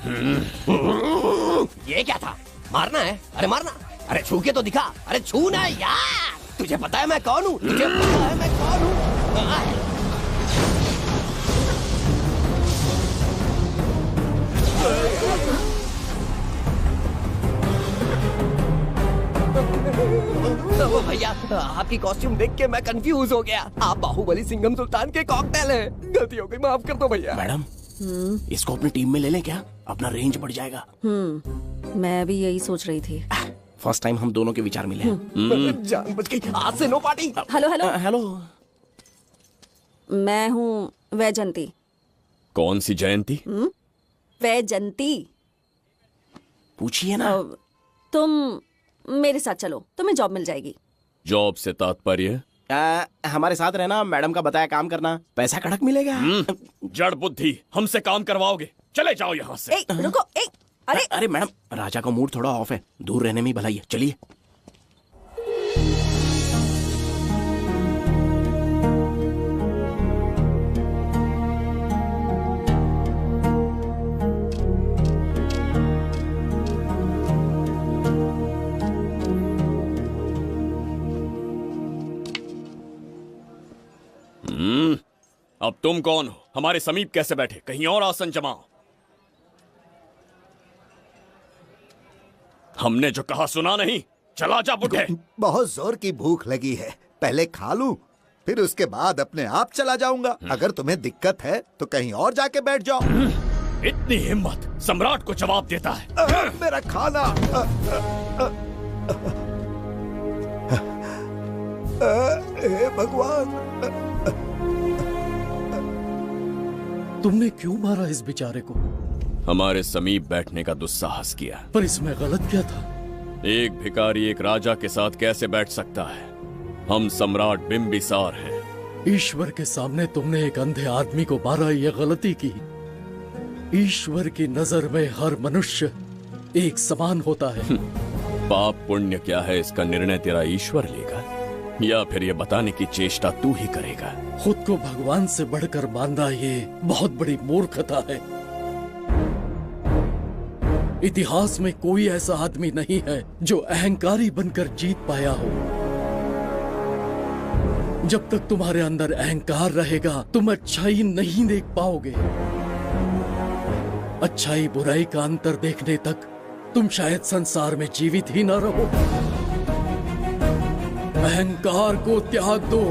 ये क्या था? मारना है? अरे मारना। अरे छू के तो दिखा। अरे छू ना यार। तुझे पता है मैं कौन हूँ? तुझे पता है मैं कौन हूँ? भैया, आपकी कॉस्ट्यूम देख के मैं कंफ्यूज हो गया। आप बाहुबली सिंघम सुल्तान के कॉकटेल हैं। गलती हो गई, माफ कर दो भैया। मैडम, इसको अपनी टीम में ले लें क्या? अपना रेंज बढ़ जाएगा। मैं भी यही सोच रही थी। फर्स्ट टाइम हम दोनों के विचार मिले। जान बच गई। आज से no party. Hello hello hello, मैं हूँ वैजंती। कौन सी जयंती? वैजंती। पूछिए ना। तुम मेरे साथ चलो, तुम्हें जॉब मिल जाएगी। जॉब से तात्पर्य? हमारे साथ रहना, मैडम का बताया काम करना, पैसा कड़क मिलेगा। जड़ बुद्धि, हमसे काम करवाओगे? चले जाओ यहाँ से। रुको, अरे मैडम, राजा का मूड थोड़ा ऑफ है, दूर रहने में ही भलाई है, चलिए। अब तुम कौन हो? हमारे समीप कैसे बैठे? कहीं और आसन जमाओ। हमने जो कहा सुना नहीं? चला जा बुढ़े। बहुत जोर की भूख लगी है, पहले खा लूं, फिर उसके बाद अपने आप चला जाऊंगा। अगर तुम्हें दिक्कत है तो कहीं और जाके बैठ जाओ। इतनी हिम्मत, सम्राट को जवाब देता है। मेरा खाना। हे भगवान, तुमने क्यों मारा इस बेचारे को? हमारे समीप बैठने का दुस्साहस किया। पर इसमें गलत क्या था? एक भिखारी एक राजा के साथ कैसे बैठ सकता है? हम सम्राट बिंबिसार हैं। ईश्वर के सामने तुमने एक अंधे आदमी को मारा, ये गलती की। ईश्वर की नजर में हर मनुष्य एक समान होता है। पाप पुण्य क्या है इसका निर्णय तेरा ईश्वर लेगा, या फिर ये बताने की चेष्टा तू ही करेगा? खुद को भगवान से बढ़कर मानना ये बहुत बड़ी मूर्खता है। इतिहास में कोई ऐसा आदमी नहीं है जो अहंकारी बनकर जीत पाया हो। जब तक तुम्हारे अंदर अहंकार रहेगा तुम अच्छाई नहीं देख पाओगे। अच्छाई बुराई का अंतर देखने तक तुम शायद संसार में जीवित ही न रहो। अहंकार को त्याग दो।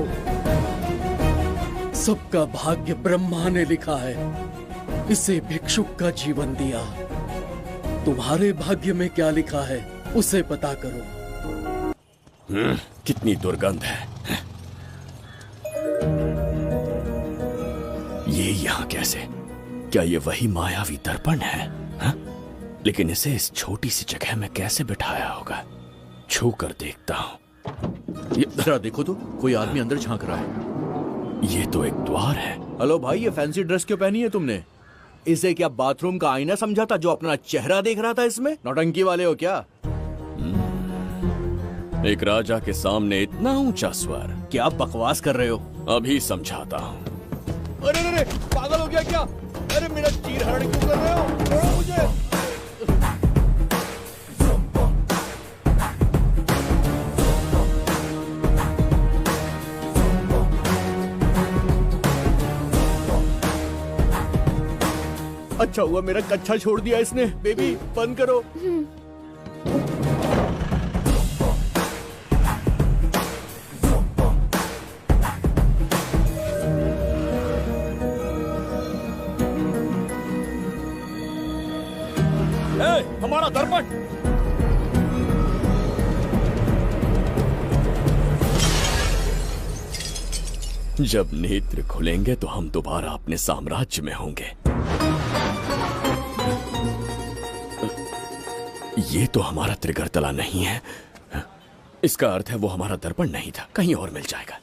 सबका भाग्य ब्रह्मा ने लिखा है, इसे भिक्षुक का जीवन दिया। तुम्हारे भाग्य में क्या लिखा है उसे पता करो। कितनी दुर्गंध है। ये यहाँ कैसे? क्या ये वही मायावी दर्पण है? हा? लेकिन इसे इस छोटी सी जगह में कैसे बिठाया होगा? छू कर देखता हूँ। ये जरा देखो तो, कोई आदमी अंदर झांक रहा है। ये तो एक द्वार है। हेलो भाई, ये फैंसी ड्रेस क्यों पहनी है तुमने? इसे क्या बाथरूम का आईना समझा था जो अपना चेहरा देख रहा था इसमें? नौटंकी वाले हो क्या? एक राजा के सामने इतना ऊंचा स्वर। क्या बकवास कर रहे हो? अभी समझाता हूँ। अरे अरे पागल हो गया क्या? अरे मेरा चीर हरण क्यों कर रहे हो? छोड़ो मुझे। अच्छा हुआ मेरा कच्छा छोड़ दिया इसने। बेबी बंद करो। हमारा दर्पण। जब नेत्र खुलेंगे तो हम दोबारा अपने साम्राज्य में होंगे। ये तो हमारा त्रिगर्तला नहीं है। इसका अर्थ है वो हमारा दर्पण नहीं था, कहीं और मिल जाएगा।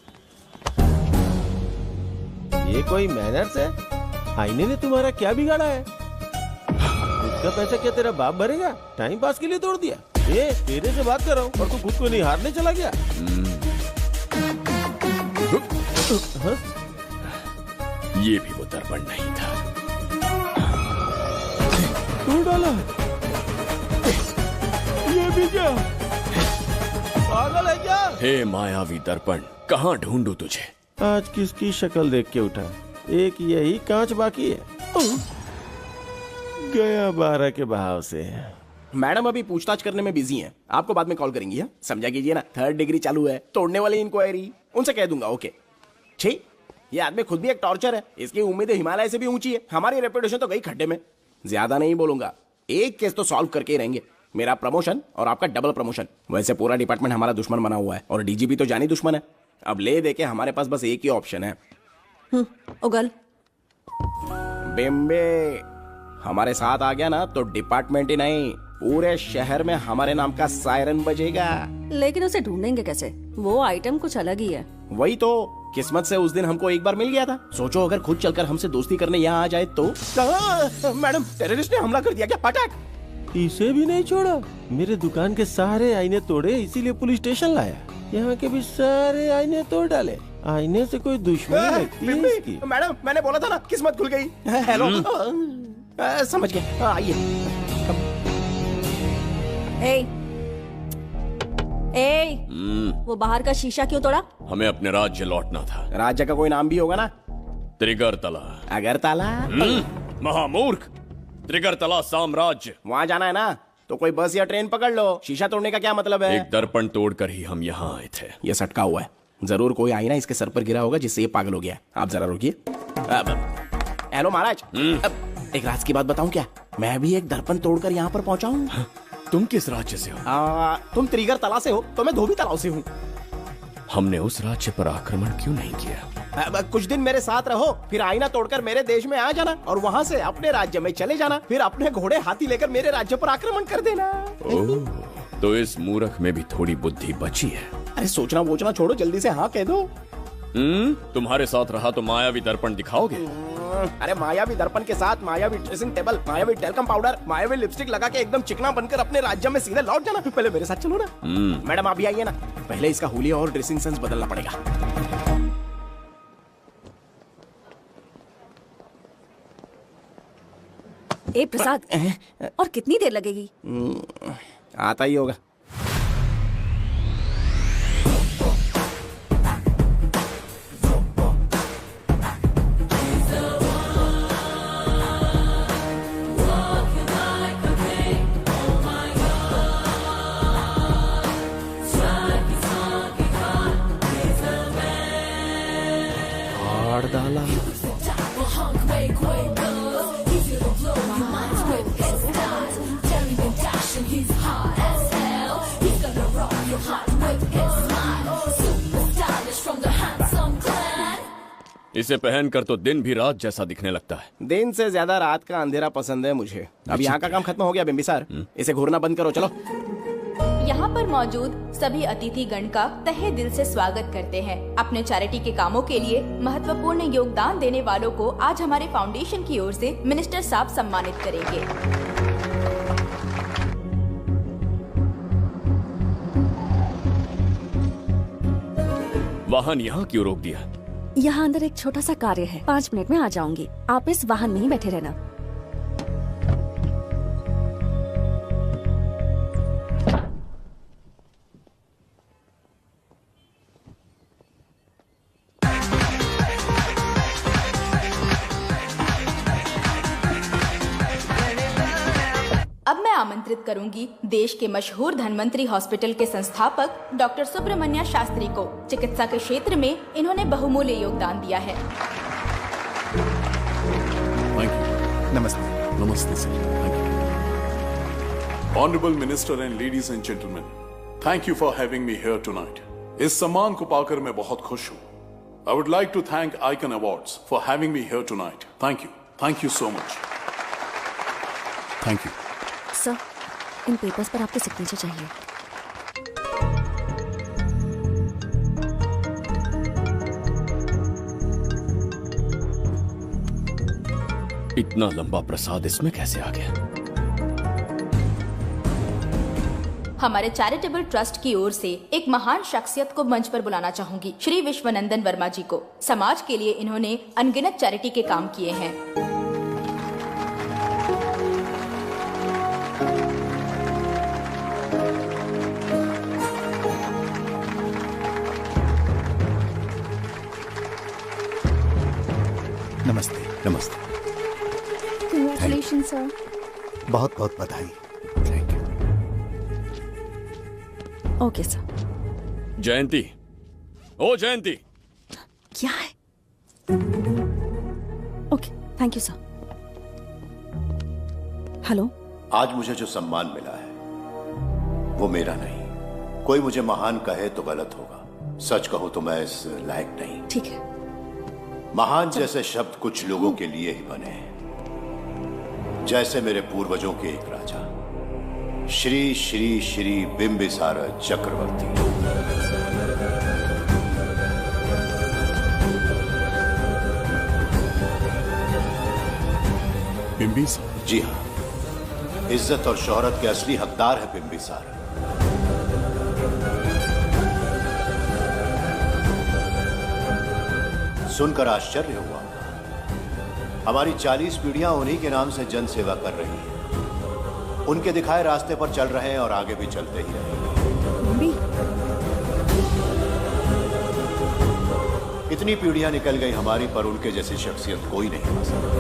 ये कोई मैनर्स है? आईने ने तुम्हारा क्या बिगाड़ा है? इसका पैसा क्या तेरा बाप भरेगा? टाइम पास के लिए तोड़ दिया। ये तेरे से बात कर रहा हूँ और तू खुद को निहारने चला गया। ये भी वो दर्पण नहीं था। तू डाला? ये भी क्या? पागल है क्या? हे मायावी दर्पण, कहाँ ढूंढूं तुझे? आज किसकी शक्ल देख के उठा? एक यही कांच बाकी है। गया 12 के बहाव से। मैडम अभी पूछताछ करने में बिजी हैं, आपको बाद में कॉल करेंगी। है समझा कीजिए ना, 3rd डिग्री चालू है। तोड़ने वाली इंक्वायरी उनसे कह दूंगा। ओके ठीक। ये आदमी खुद भी एक टॉर्चर है। इसकी उम्मीदें हिमालय से भी ऊंची है। हमारी रेपुटेशन तो गई खड्डे में। ज्यादा नहीं बोलूंगा, एक केस तो सॉल्व करके ही रहेंगे। मेरा प्रमोशन और आपका डबल प्रमोशन। वैसे पूरा डिपार्टमेंट हमारा दुश्मन बना हुआ है और डीजीपी तो जानी दुश्मन है। अब ले दे के हमारे पास बस एक ही ऑप्शन है। उगल बिम्बे हमारे साथ आ गया ना तो डिपार्टमेंट ही नहीं पूरे शहर में हमारे नाम का सायरन बजेगा। लेकिन उसे ढूंढेंगे कैसे? वो आइटम कुछ अलग ही है। वही तो, किस्मत से उस दिन हमको एक बार मिल गया था। सोचो अगर खुद चलकर हमसे दोस्ती करने यहाँ आ जाए तो। मैडम टेररिस्ट ने हमला कर दिया क्या? पटाक। इसे भी नहीं छोड़ा। मेरे दुकान के सारे आईने तोड़े, इसीलिए पुलिस स्टेशन लाया। यहाँ के भी सारे आईने तोड़ डाले। आईने से कोई दुश्मनी लगती है इसकी। मैडम, मैंने बोला था ना, किस्मत खुल गई। हेलो, समझ गए, आइए। वो बाहर का शीशा क्यों तोड़ा? हमें अपने राज्य लौटना था। राज्य का कोई नाम भी होगा ना? त्रिगर्तला। अगरतला? महामूर्ख, त्रिगर्तला साम्राज्य। वहाँ जाना है ना, तो कोई बस या ट्रेन पकड़ लो। शीशा तोड़ने का क्या मतलब है? एक दर्पण तोड़कर ही हम यहाँ आए थे। ये सटका हुआ है, जरूर कोई आईना इसके सर पर गिरा होगा जिससे ये पागल हो गया। आप जरा रुकिए। हेलो महाराज, एक राज की बात बताऊं क्या? मैं भी एक दर्पण तोड़कर यहाँ पर पहुंचा हूँ। तुम किस राज्य से हो? तुम त्रिगर्तला से हो, तो मैं धोबी तालाब से हूँ। हमने उस राज्य पर आक्रमण क्यों नहीं किया? कुछ दिन मेरे साथ रहो, फिर आईना तोड़कर मेरे देश में आ जाना और वहाँ से अपने राज्य में चले जाना। फिर अपने घोड़े हाथी लेकर मेरे राज्य पर आक्रमण कर देना। तो इस मूर्ख में भी थोड़ी बुद्धि बची है। अरे सोचना वोचना छोड़ो, जल्दी से हाँ कह दो। तुम्हारे साथ रहा तो मायावी दर्पण दिखाओगे? अरे मायावी दर्पण के साथ मायावी ड्रेसिंग टेबल, मायावी टेल्कम पाउडर, मायावी लिपस्टिक लगा के एकदम चिकना बनकर अपने राज्य में सीधे लौट जाना। पहले मेरे साथ चलो ना। मैडम आप भी आइए ना, पहले इसका हुलिया और ड्रेसिंग सेंस बदलना पड़ेगा। प्रसाद, और कितनी देर लगेगी? आता ही होगा। इसे पहनकर तो दिन भी रात जैसा दिखने लगता है। दिन से ज्यादा रात का अंधेरा पसंद है मुझे। अब यहाँ का काम खत्म हो गया बिम्बिसार, इसे घूरना बंद करो। चलो। यहाँ पर मौजूद सभी अतिथि गण का तहे दिल से स्वागत करते हैं। अपने चैरिटी के कामों के लिए महत्वपूर्ण योगदान देने वालों को आज हमारे फाउंडेशन की ओर से मिनिस्टर साहब सम्मानित करेंगे। वाहन यहाँ क्यों रोक दिया? यहाँ अंदर एक छोटा सा कार्य है, 5 मिनट में आ जाऊंगी। आप इस वाहन में ही बैठे रहना। अब मैं आमंत्रित करूंगी देश के मशहूर धन्वंतरी हॉस्पिटल के संस्थापक डॉक्टर सुब्रमण्य शास्त्री को। चिकित्सा के क्षेत्र में इन्होंने बहुमूल्य योगदान दिया है। नमस्ते। नमस्ते sir. Honourable minister and ladies and gentleman, thank you for having me here tonight. इस सम्मान को पाकर मैं बहुत खुश हूँ। I would like to thank Icon Awards for having me here tonight. Thank you so much. Thank you sir. इन पेपर्स पर आपके सिग्नेचर चाहिए। इतना लंबा प्रसाद इसमें कैसे आ गया? हमारे चैरिटेबल ट्रस्ट की ओर से एक महान शख्सियत को मंच पर बुलाना चाहूंगी, श्री विश्वनंदन वर्मा जी को। समाज के लिए इन्होंने अनगिनत चैरिटी के काम किए हैं। नमस्ते। नमस्ते। Congratulation sir. बहुत बहुत बधाई। Thank you. Okay sir. Jayanti, ओ जयंती। क्या है? Okay, thank you sir. Hello. आज मुझे जो सम्मान मिला है वो मेरा नहीं। कोई मुझे महान कहे तो गलत होगा, सच कहूं तो मैं इस लायक नहीं। ठीक है। महान जैसे शब्द कुछ लोगों के लिए ही बने हैं, जैसे मेरे पूर्वजों के एक राजा श्री श्री श्री बिंबिसार चक्रवर्ती। बिंबिसार? जी हाँ, इज्जत और शोहरत के असली हकदार है बिंबिसार। सुनकर आश्चर्य हुआ। हमारी 40 पीढ़ियां उन्हीं के नाम से जन सेवा कर रही हैं। उनके दिखाए रास्ते पर चल रहे हैं और आगे भी चलते ही रहेंगे। इतनी पीढ़ियां निकल गई हमारी, पर उनके जैसी शख्सियत कोई नहीं पा सकता।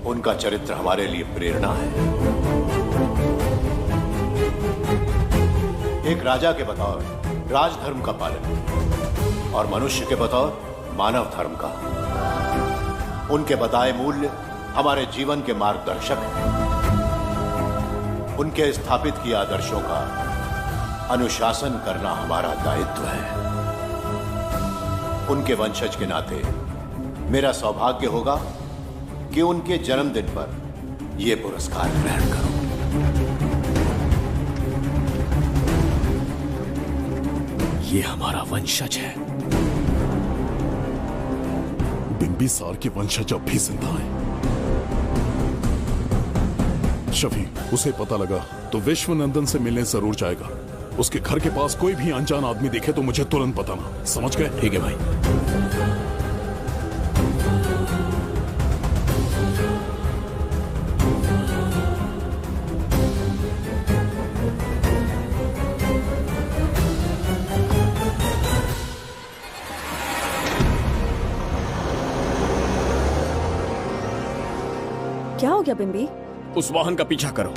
उनका चरित्र हमारे लिए प्रेरणा है। एक राजा के बतौर राजधर्म का पालन और मनुष्य के बतौर मानव धर्म का। उनके बताए मूल्य हमारे जीवन के मार्गदर्शक हैं। उनके स्थापित किए आदर्शों का अनुशासन करना हमारा दायित्व है। उनके वंशज के नाते मेरा सौभाग्य होगा कि उनके जन्मदिन पर यह पुरस्कार ग्रहण करूं। ये हमारा वंशज है। बिंबिसार के वंशज अब भी जिंदा हैं। शफी, उसे पता लगा तो विश्वनंदन से मिलने जरूर जाएगा। उसके घर के पास कोई भी अनजान आदमी दिखे तो मुझे तुरंत बताना। समझ गए? ठीक है भाई। क्या हो गया बिम्बी? उस वाहन का पीछा करो।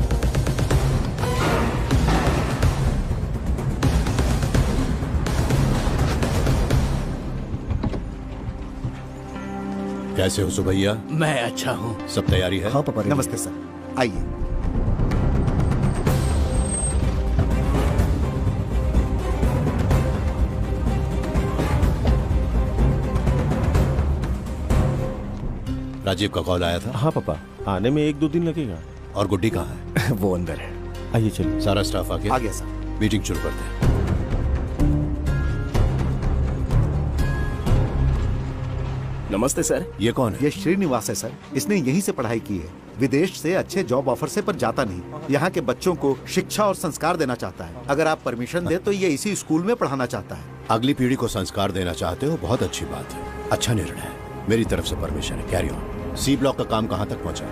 कैसे हो सुभैया? मैं अच्छा हूँ। सब तैयारी है? हाँ पापा। नमस्ते सर, आइए। राजीव का कॉल आया था? हाँ पापा, आने में 1-2 दिन लगेगा। और गुड्डी कहाँ है? वो अंदर है। आइए चलिए। सारा स्टाफ आ गया? आ गया सर। मीटिंग शुरू करते हैं। नमस्ते सर। ये कौन है? ये श्रीनिवास है सर। इसने यहीं से पढ़ाई की है। विदेश से अच्छे जॉब ऑफर से पर जाता नहीं। यहाँ के बच्चों को शिक्षा और संस्कार देना चाहता है। अगर आप परमिशन दे तो ये इसी स्कूल में पढ़ाना चाहता है। अगली पीढ़ी को संस्कार देना चाहते हो, बहुत अच्छी बात है। अच्छा निर्णय है। मेरी तरफ से परमिशन है। Carry on. सी ब्लॉक का काम कहाँ तक पहुँचा?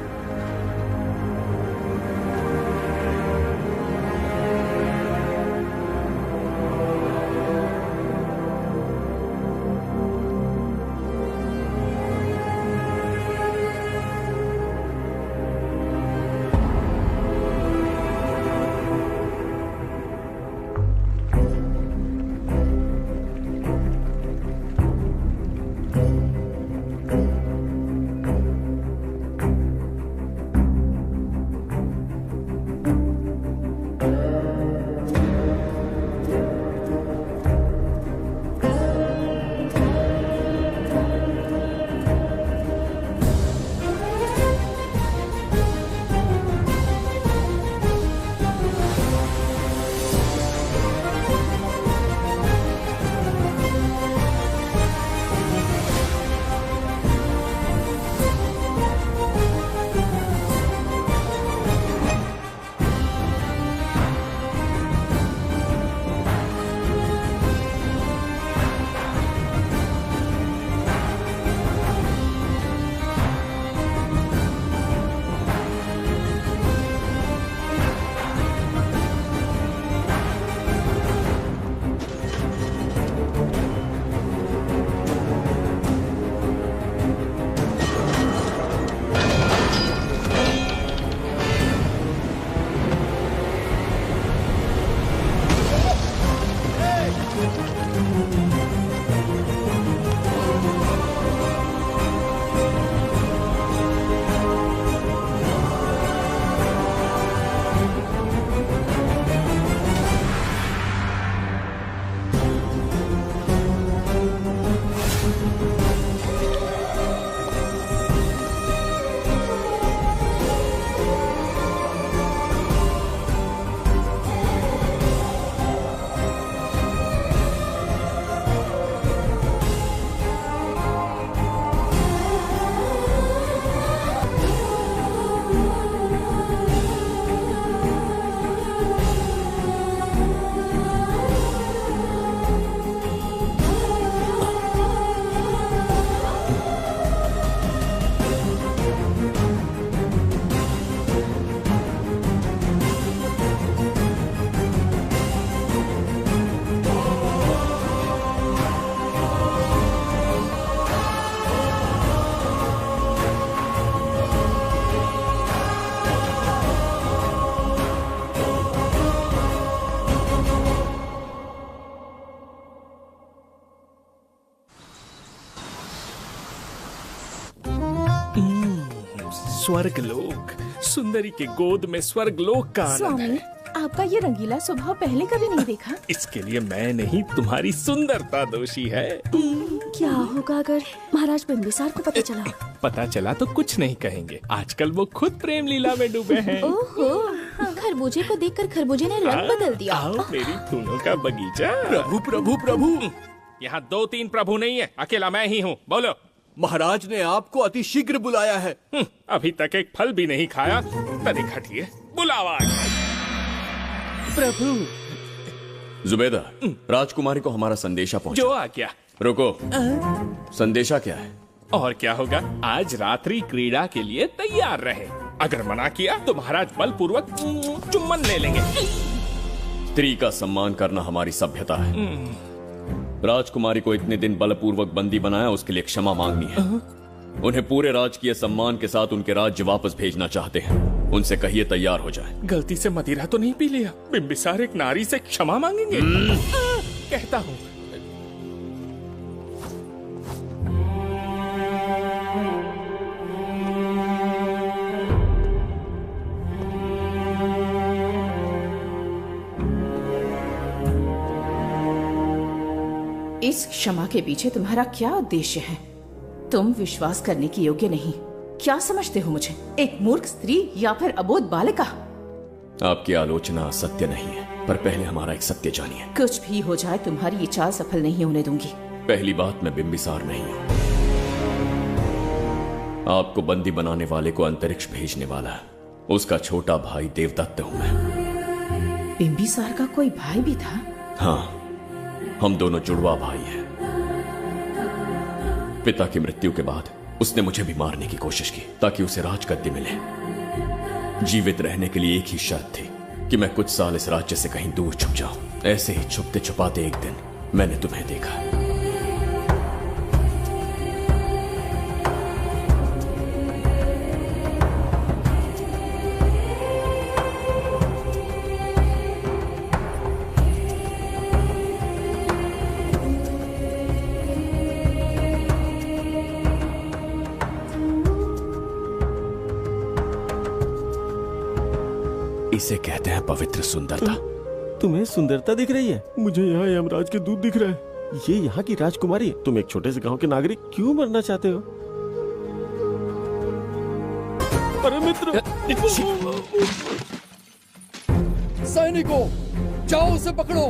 स्वर्गलोक, सुंदरी के गोद में स्वर्गलोक का आनंद स्वामी, है। आपका ये रंगीला स्वभाव पहले कभी नहीं देखा। इसके लिए मैं नहीं, तुम्हारी सुंदरता दोषी है। क्या होगा अगर महाराज बिंबिसार को पता चला? पता चला तो कुछ नहीं कहेंगे, आजकल वो खुद प्रेम लीला में डूबे हैं। ओहो, खरबूजे को देखकर खरबूजे ने रंग बदल दिया। आओ मेरी फूलों का बगीचा। प्रभु प्रभु प्रभु, यहाँ 2-3 प्रभु नहीं है, अकेला मैं ही हूँ। बोलो। महाराज ने आपको अति शीघ्र बुलाया है। अभी तक एक फल भी नहीं खाया, तनिक हटिए, बुलावा। प्रभु। जुबेदा, राजकुमारी को हमारा संदेशा पहुंचा। जो आ गया। रुको, संदेशा क्या है? और क्या होगा, आज रात्रि क्रीड़ा के लिए तैयार रहे। अगर मना किया तो महाराज बलपूर्वक चुम्बन ले लेंगे। स्त्री का सम्मान करना हमारी सभ्यता है। राजकुमारी को इतने दिन बलपूर्वक बंदी बनाया, उसके लिए क्षमा मांगनी है। उन्हें पूरे राजकीय सम्मान के साथ उनके राज्य वापस भेजना चाहते हैं। उनसे कहिए तैयार हो जाए। गलती से मदिरा तो नहीं पी लिया? बिंबिसार एक नारी से क्षमा मांगेंगे? कहता हूँ। इस क्षमा के पीछे तुम्हारा क्या उद्देश्य है? तुम विश्वास करने की योग्य नहीं। क्या समझते हो मुझे, एक मूर्ख स्त्री या फिर अबोध बालिका? आपकी आलोचना सत्य नहीं है, पर पहले हमारा एक सत्य जानिए। कुछ भी हो जाए, तुम्हारी ये चाल सफल नहीं होने दूंगी। पहली बात, मैं बिंबिसार नहीं हूँ। आपको बंदी बनाने वाले को अंतरिक्ष भेजने वाला है। उसका छोटा भाई देवदत्त हूँ मैं। बिंबिसार का कोई भाई भी था? हाँ, हम दोनों जुड़वा भाई हैं। पिता की मृत्यु के बाद उसने मुझे भी मारने की कोशिश की ताकि उसे राजगद्दी मिले। जीवित रहने के लिए एक ही शर्त थी कि मैं कुछ साल इस राज्य से कहीं दूर छुप जाऊं। ऐसे ही छुपते छुपाते एक दिन मैंने तुम्हें देखा। इसे कहते हैं पवित्र सुंदरता। तुम्हें सुंदरता दिख रही है? मुझे यहाँ यमराज के दूध दिख रहा है। ये यहाँ की राजकुमारी है। तुम एक छोटे से गांव के नागरिक क्यों मरना चाहते हो? अरे मित्र, सैनिकों, जाओ उसे पकड़ो।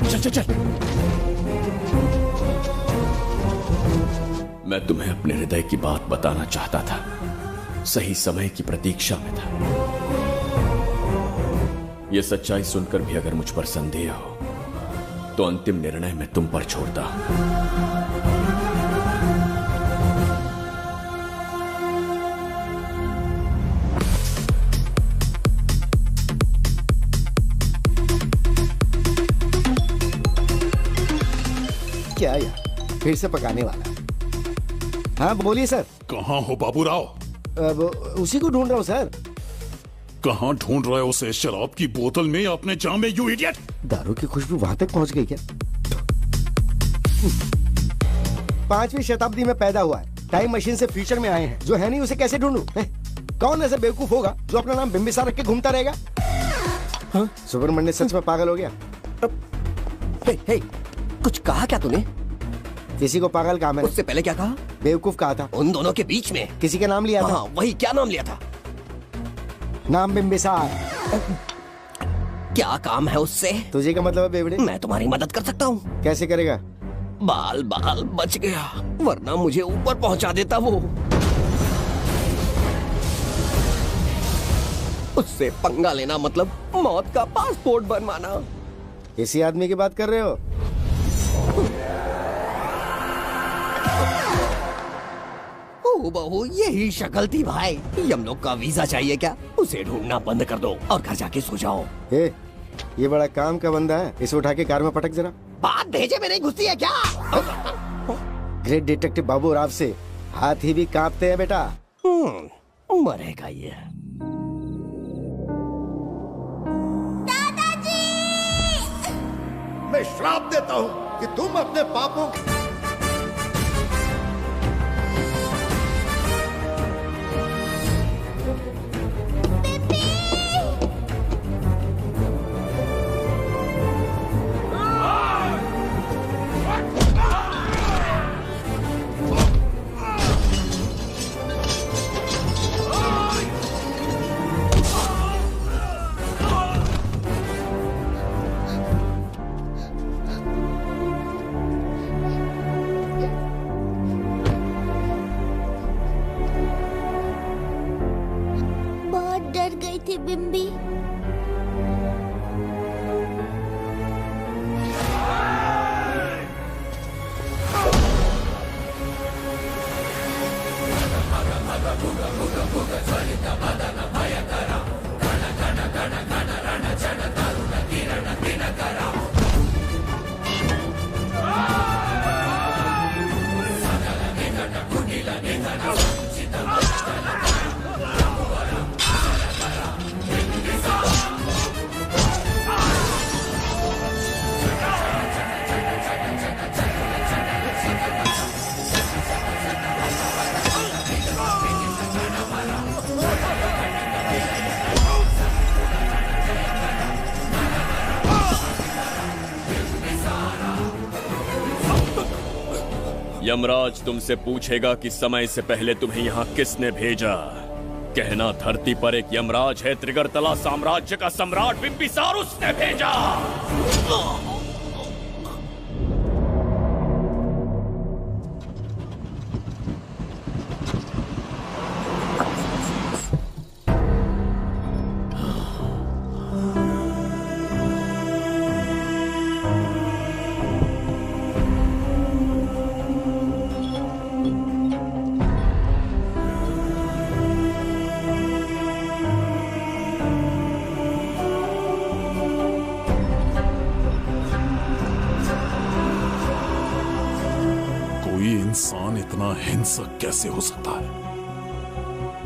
चल चल चल। मैं तुम्हें अपने हृदय की बात बताना चाहता था, सही समय की प्रतीक्षा में था। यह सच्चाई सुनकर भी अगर मुझ पर संदेह हो तो अंतिम निर्णय मैं तुम पर छोड़ता हूं। क्या यार, फिर से पकाने वाला? हाँ बोलिए सर। कहाँ हो बाबूराव? अब उसी को ढूंढ रहा हूँ सर। कहाँ ढूंढ रहे हो उसे? शराब की बोतल में या अपने जाम में, यू इडियट? दारू की खुशबू वहां तक पहुंच गई क्या? 5वीं शताब्दी में पैदा हुआ है, टाइम मशीन से फ्यूचर में आए हैं। जो है नहीं उसे कैसे ढूंढूं? कौन ऐसा बेवकूफ होगा जो अपना नाम बिंबिसार रख के घूमता रहेगा? हाँ? सुब्रमण्य सच में पागल हो गया। हे, कुछ कहा क्या तूने? किसी को पागल कहा मैंने। उससे पहले क्या कहा? बेवकूफ कहा था। उन दोनों के बीच में किसी का नाम लिया था। वही, क्या नाम लिया था? नाम बिंबिसार। क्या काम है उससे? तुझे क्या मतलब है बेवड़े? मैं तुम्हारी मदद कर सकता हूँ। कैसे करेगा? बाल बच गया, वरना मुझे ऊपर पहुंचा देता वो। उससे पंगा लेना मतलब मौत का पासपोर्ट बनवाना। इसी आदमी की बात कर रहे हो? ओ बहू, यही शक्ल थी भाई। यमलोक का वीजा चाहिए क्या? उसे ढूंढना बंद कर दो और घर जाके सो जाओ। ये बड़ा काम का बंदा है, इसे उठा के कार में पटक जरा। बात भेजे में नहीं घुसती है क्या? ग्रेट डिटेक्टिव बाबू राव से हाथी भी कांपते हैं बेटा। मरेगा ये। मैं श्राप देता हूँ कि तुम अपने पापों बिम्बी। यमराज तुमसे पूछेगा कि समय से पहले तुम्हें यहाँ किसने भेजा। कहना धरती पर एक यमराज है, त्रिगर्तला साम्राज्य का सम्राट बिम्बिसार उसने भेजा। इंसान इतना हिंसक कैसे हो सकता है?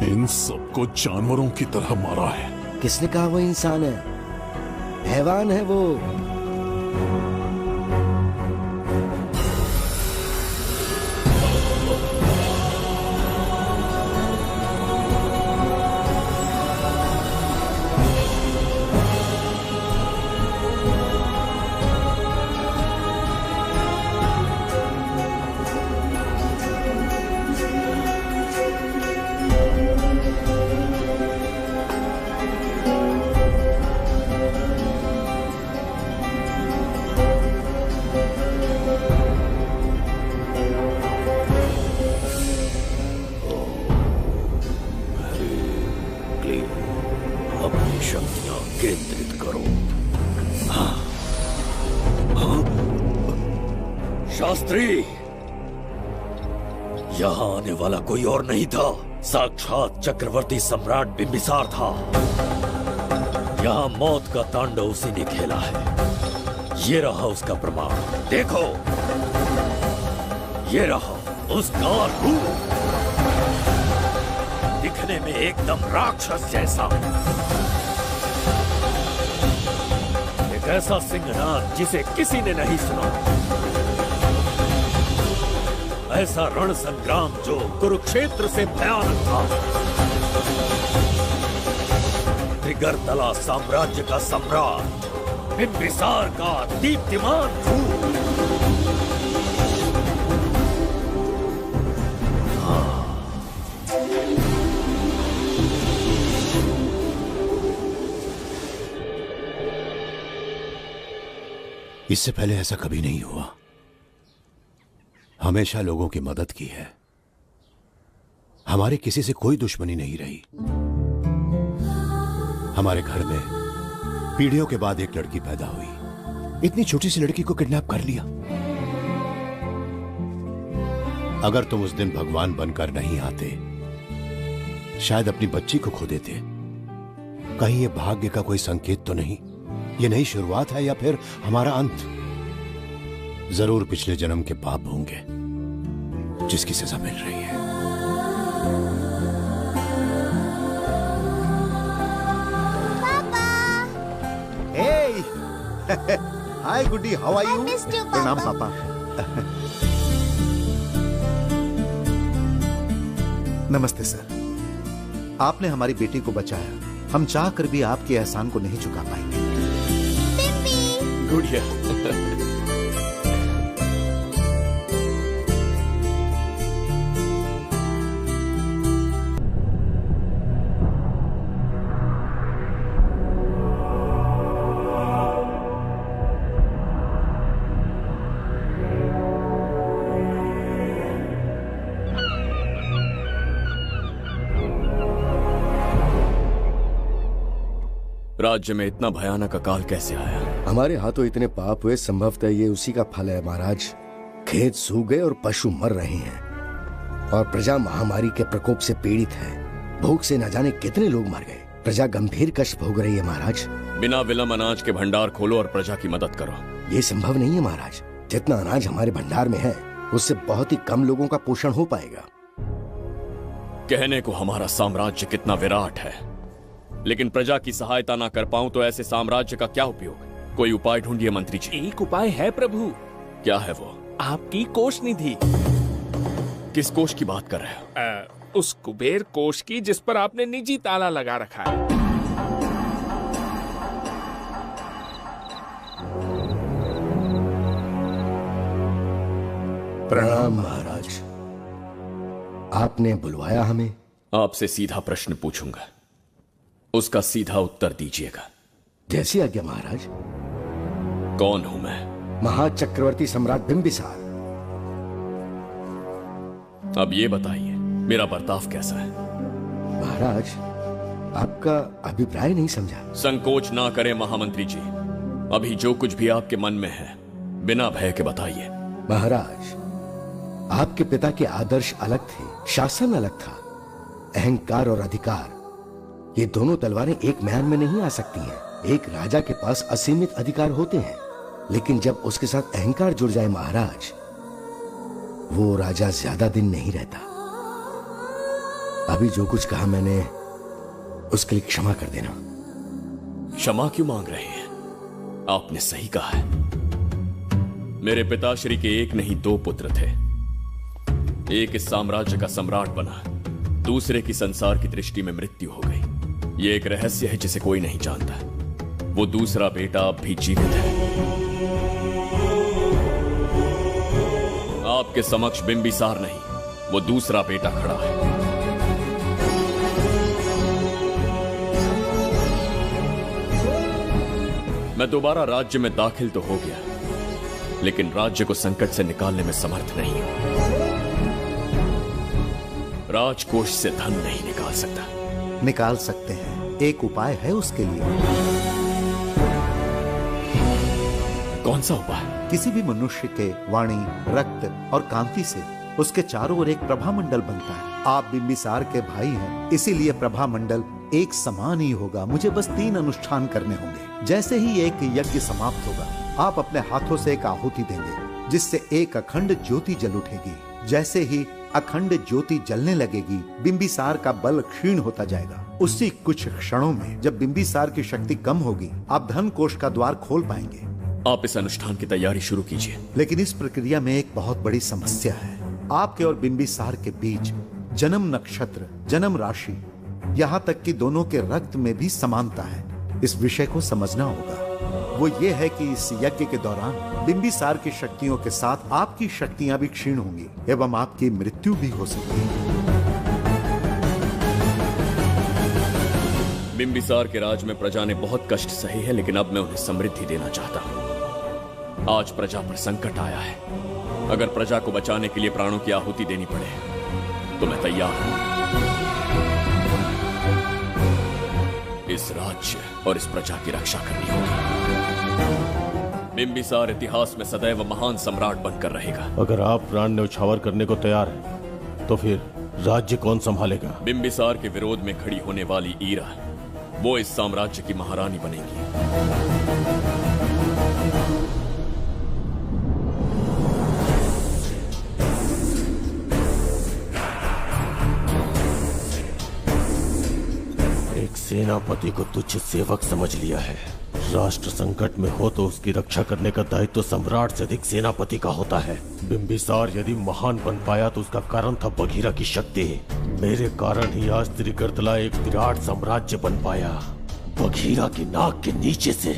इन सबको जानवरों की तरह मारा है। किसने कहा वो इंसान है? हैवान है वो। शास्त्री, यहाँ आने वाला कोई और नहीं था, साक्षात चक्रवर्ती सम्राट बिम्बिसार था। यहाँ मौत का तांडव उसी ने खेला है। ये रहा उसका प्रमाण, देखो, ये रहा उसका रूप, दिखने में एकदम राक्षस जैसा। एक ऐसा सिंहनाद जिसे किसी ने नहीं सुना, ऐसा रण संग्राम जो कुरुक्षेत्र से भयानक था। त्रिगर्तला साम्राज्य का सम्राट बिम्बिसार का दीप्तिमान रूप। इससे पहले ऐसा कभी नहीं हुआ। हमेशा लोगों की मदद की है। हमारी किसी से कोई दुश्मनी नहीं रही। हमारे घर में पीढ़ियों के बाद एक लड़की पैदा हुई। इतनी छोटी सी लड़की को किडनैप कर लिया। अगर तुम उस दिन भगवान बनकर नहीं आते, शायद अपनी बच्ची को खो देते। कहीं ये भाग्य का कोई संकेत तो नहीं? ये नई शुरुआत है या फिर हमारा अंत? जरूर पिछले जन्म के पाप होंगे जिसकी सजा मिल रही है। हाय गुड्डी, हाउ आर यू? प्रणाम पापा। नमस्ते सर। आपने हमारी बेटी को बचाया। हम चाह कर भी आपके एहसान को नहीं चुका पाएंगे। गुड़िया। राज्य में इतना भयानक अकाल कैसे आया? हमारे हाथों इतने पाप हुए, संभवतः ये उसी का फल है महाराज। खेत सूख गए और पशु मर रहे हैं और प्रजा महामारी के प्रकोप से पीड़ित है। भूख से न जाने कितने लोग मर गए। प्रजा गंभीर कष्ट भोग रही है महाराज। बिना विलंब अनाज के भंडार खोलो और प्रजा की मदद करो। ये संभव नहीं है महाराज। जितना अनाज हमारे भंडार में है उससे बहुत ही कम लोगों का पोषण हो पाएगा। कहने को हमारा साम्राज्य कितना विराट है, लेकिन प्रजा की सहायता ना कर पाऊं तो ऐसे साम्राज्य का क्या उपयोग? कोई उपाय ढूंढिए मंत्री जी। एक उपाय है प्रभु। क्या है वो? आपकी कोष निधि। किस कोष की बात कर रहे हो? उस कुबेर कोष की जिस पर आपने निजी ताला लगा रखा है। प्रणाम महाराज। आपने बुलवाया हमें? आपसे सीधा प्रश्न पूछूंगा, उसका सीधा उत्तर दीजिएगा। जैसी आज्ञा महाराज। कौन हूं मैं? महाचक्रवर्ती सम्राट बिंबिसार। अब ये बताइए मेरा बर्ताव कैसा है? महाराज, आपका अभिप्राय नहीं समझा। संकोच ना करें महामंत्री जी। अभी जो कुछ भी आपके मन में है बिना भय के बताइए। महाराज, आपके पिता के आदर्श अलग थे, शासन अलग था। अहंकार और अधिकार, ये दोनों तलवारें एक म्यान में नहीं आ सकती हैं। एक राजा के पास असीमित अधिकार होते हैं, लेकिन जब उसके साथ अहंकार जुड़ जाए महाराज, वो राजा ज्यादा दिन नहीं रहता। अभी जो कुछ कहा मैंने, उसके लिए क्षमा कर देना। क्षमा क्यों मांग रहे हैं? आपने सही कहा है। मेरे पिताश्री के एक नहीं दो पुत्र थे। एक इस साम्राज्य का सम्राट बना, दूसरे की संसार की दृष्टि में मृत्यु हो गई। ये एक रहस्य है जिसे कोई नहीं जानता। वो दूसरा बेटा अब भी जीवित है। आपके समक्ष बिंबिसार नहीं, वो दूसरा बेटा खड़ा है। मैं दोबारा राज्य में दाखिल तो हो गया, लेकिन राज्य को संकट से निकालने में समर्थ नहीं हूं। राजकोष से धन नहीं निकाल सकता। निकाल सकते हैं, एक उपाय है उसके लिए। कौन सा उपाय? किसी भी मनुष्य के वाणी, रक्त और कांति से उसके चारों ओर एक प्रभामंडल बनता है। आप बिंबिसार के भाई हैं, इसीलिए प्रभामंडल एक समान ही होगा। मुझे बस 3 अनुष्ठान करने होंगे। जैसे ही एक यज्ञ समाप्त होगा, आप अपने हाथों से एक आहुति देंगे, जिससे एक अखंड ज्योति जल उठेगी। जैसे ही अखंड ज्योति जलने लगेगी, बिंबिसार का बल क्षीण होता जाएगा। उसी कुछ क्षणों में जब बिंबिसार की शक्ति कम होगी, आप धन कोष का द्वार खोल पाएंगे। आप इस अनुष्ठान की तैयारी शुरू कीजिए। लेकिन इस प्रक्रिया में एक बहुत बड़ी समस्या है। आपके और बिंबिसार के बीच जन्म नक्षत्र, जन्म राशि, यहाँ तक कि दोनों के रक्त में भी समानता है। इस विषय को समझना होगा। वो ये है कि इस यज्ञ के दौरान बिंबिसार की शक्तियों के साथ आपकी शक्तियां भी क्षीण होंगी एवं आपकी मृत्यु भी हो सकती है। बिंबिसार के राज में प्रजा ने बहुत कष्ट सहे हैं, लेकिन अब मैं उन्हें समृद्धि देना चाहता हूँ। आज प्रजा पर संकट आया है। अगर प्रजा को बचाने के लिए प्राणों की आहुति देनी पड़े तो मैं तैयार हूं। इस राज्य और इस प्रजा की रक्षा करनी होगी। बिंबिसार इतिहास में सदैव महान सम्राट बनकर रहेगा। अगर आप प्राण न्यौछावर करने को तैयार हैं, तो फिर राज्य कौन संभालेगा? बिंबिसार के विरोध में खड़ी होने वाली ईरा, वो इस साम्राज्य की महारानी बनेगी। सेनापति को तुच्छ सेवक समझ लिया है। राष्ट्र संकट में हो तो उसकी रक्षा करने का दायित्व सम्राट से अधिक सेनापति का होता है। बिंबिसार यदि महान बन पाया तो उसका कारण था बघीरा की शक्ति। मेरे कारण ही आज त्रिगर्तला एक विराट साम्राज्य बन पाया। बघीरा की नाक के नीचे से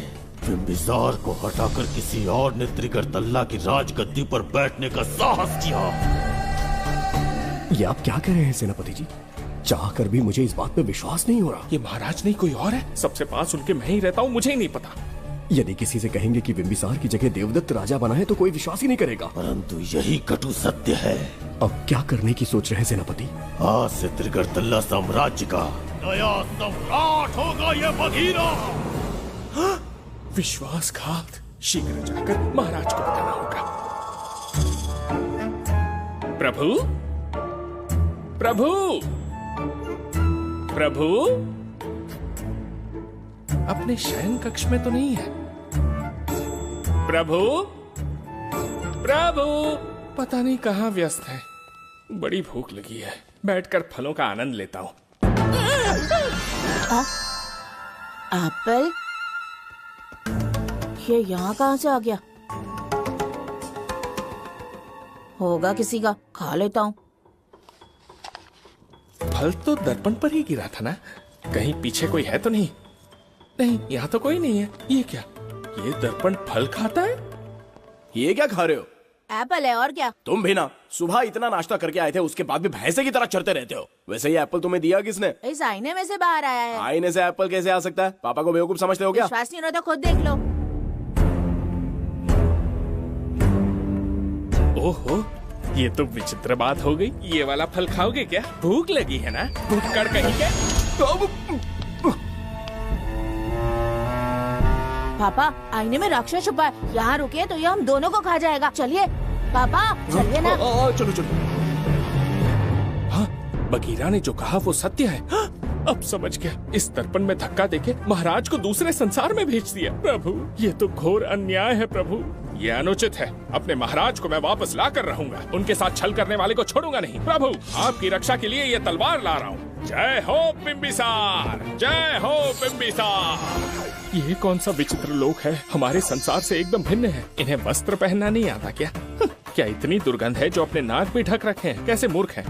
बिंबिसार को हटाकर किसी और ने त्रिगर्तला की राजगद्दी पर बैठने का साहस किया। ये आप क्या कह रहे हैं सेनापति जी? चाहकर भी मुझे इस बात पे विश्वास नहीं हो रहा। ये महाराज नहीं कोई और है। सबसे पास उनके मैं ही रहता हूँ, मुझे ही नहीं पता। यदि किसी से कहेंगे कि बिंबिसार की जगह देवदत्त राजा बना है तो कोई विश्वास ही नहीं करेगा। परंतु यही कटु सत्य है। अब क्या करने की सोच रहे हैं सेनापति? आज से त्रिगर्तला साम्राज्य का नया सम्राट होगा ये बघीरा। विश्वासघात। शीघ्र जाकर महाराज को बताना होगा। प्रभु, प्रभु, प्रभु, अपने शयन कक्ष में तो नहीं है। प्रभु, प्रभु, पता नहीं कहाँ व्यस्त है। बड़ी भूख लगी है, बैठकर फलों का आनंद लेता हूँ। एप्पल? ये यहाँ कहाँ से आ गया? होगा किसी का, खा लेता हूँ। फल तो दर्पण पर ही गिरा था ना? कहीं पीछे कोई है तो नहीं? नहीं, यहाँ तो कोई नहीं है। ये क्या? ये दर्पण फल खाता है? ये क्या खा रहे हो? एप्पल है और क्या? तुम भी ना सुबह इतना नाश्ता करके आए थे, उसके बाद भी भैंसे की तरह चढ़ते रहते हो। वैसे ये एप्पल तुम्हें दिया किसने? इस आईने में से बाहर आया है। आईने से एप्पल कैसे आ सकता है? पापा को बेवकूफ समझते हो क्या? विश्वास नहीं हो रहा तो खुद देख लो। ओहो, ये तो विचित्र बात हो गई। ये वाला फल खाओगे क्या? भूख लगी है ना? भूखड़ कहीं क्या? पापा, आईने में राक्षस छुपा है। यहाँ रुकिए तो ये हम दोनों को खा जाएगा। चलिए पापा, चलिए ना। चलो चलो। हाँ, बघीरा ने जो कहा वो सत्य है। हाँ, अब समझ गया। इस दर्पण में धक्का देके महाराज को दूसरे संसार में भेज दिया। प्रभु, ये तो घोर अन्याय है। प्रभु, ये अनुचित है। अपने महाराज को मैं वापस ला कर रहूंगा। उनके साथ छल करने वाले को छोड़ूंगा नहीं। प्रभु, आपकी रक्षा के लिए ये तलवार ला रहा हूँ। जय हो बिंबिसार, जय हो बिंबिसार। ये कौन सा विचित्र लोक है? हमारे संसार से एकदम भिन्न है। इन्हें वस्त्र पहनना नहीं आता क्या? क्या इतनी दुर्गंध है जो अपने नाक भी ढक रखे हैं? कैसे मूर्ख हैं?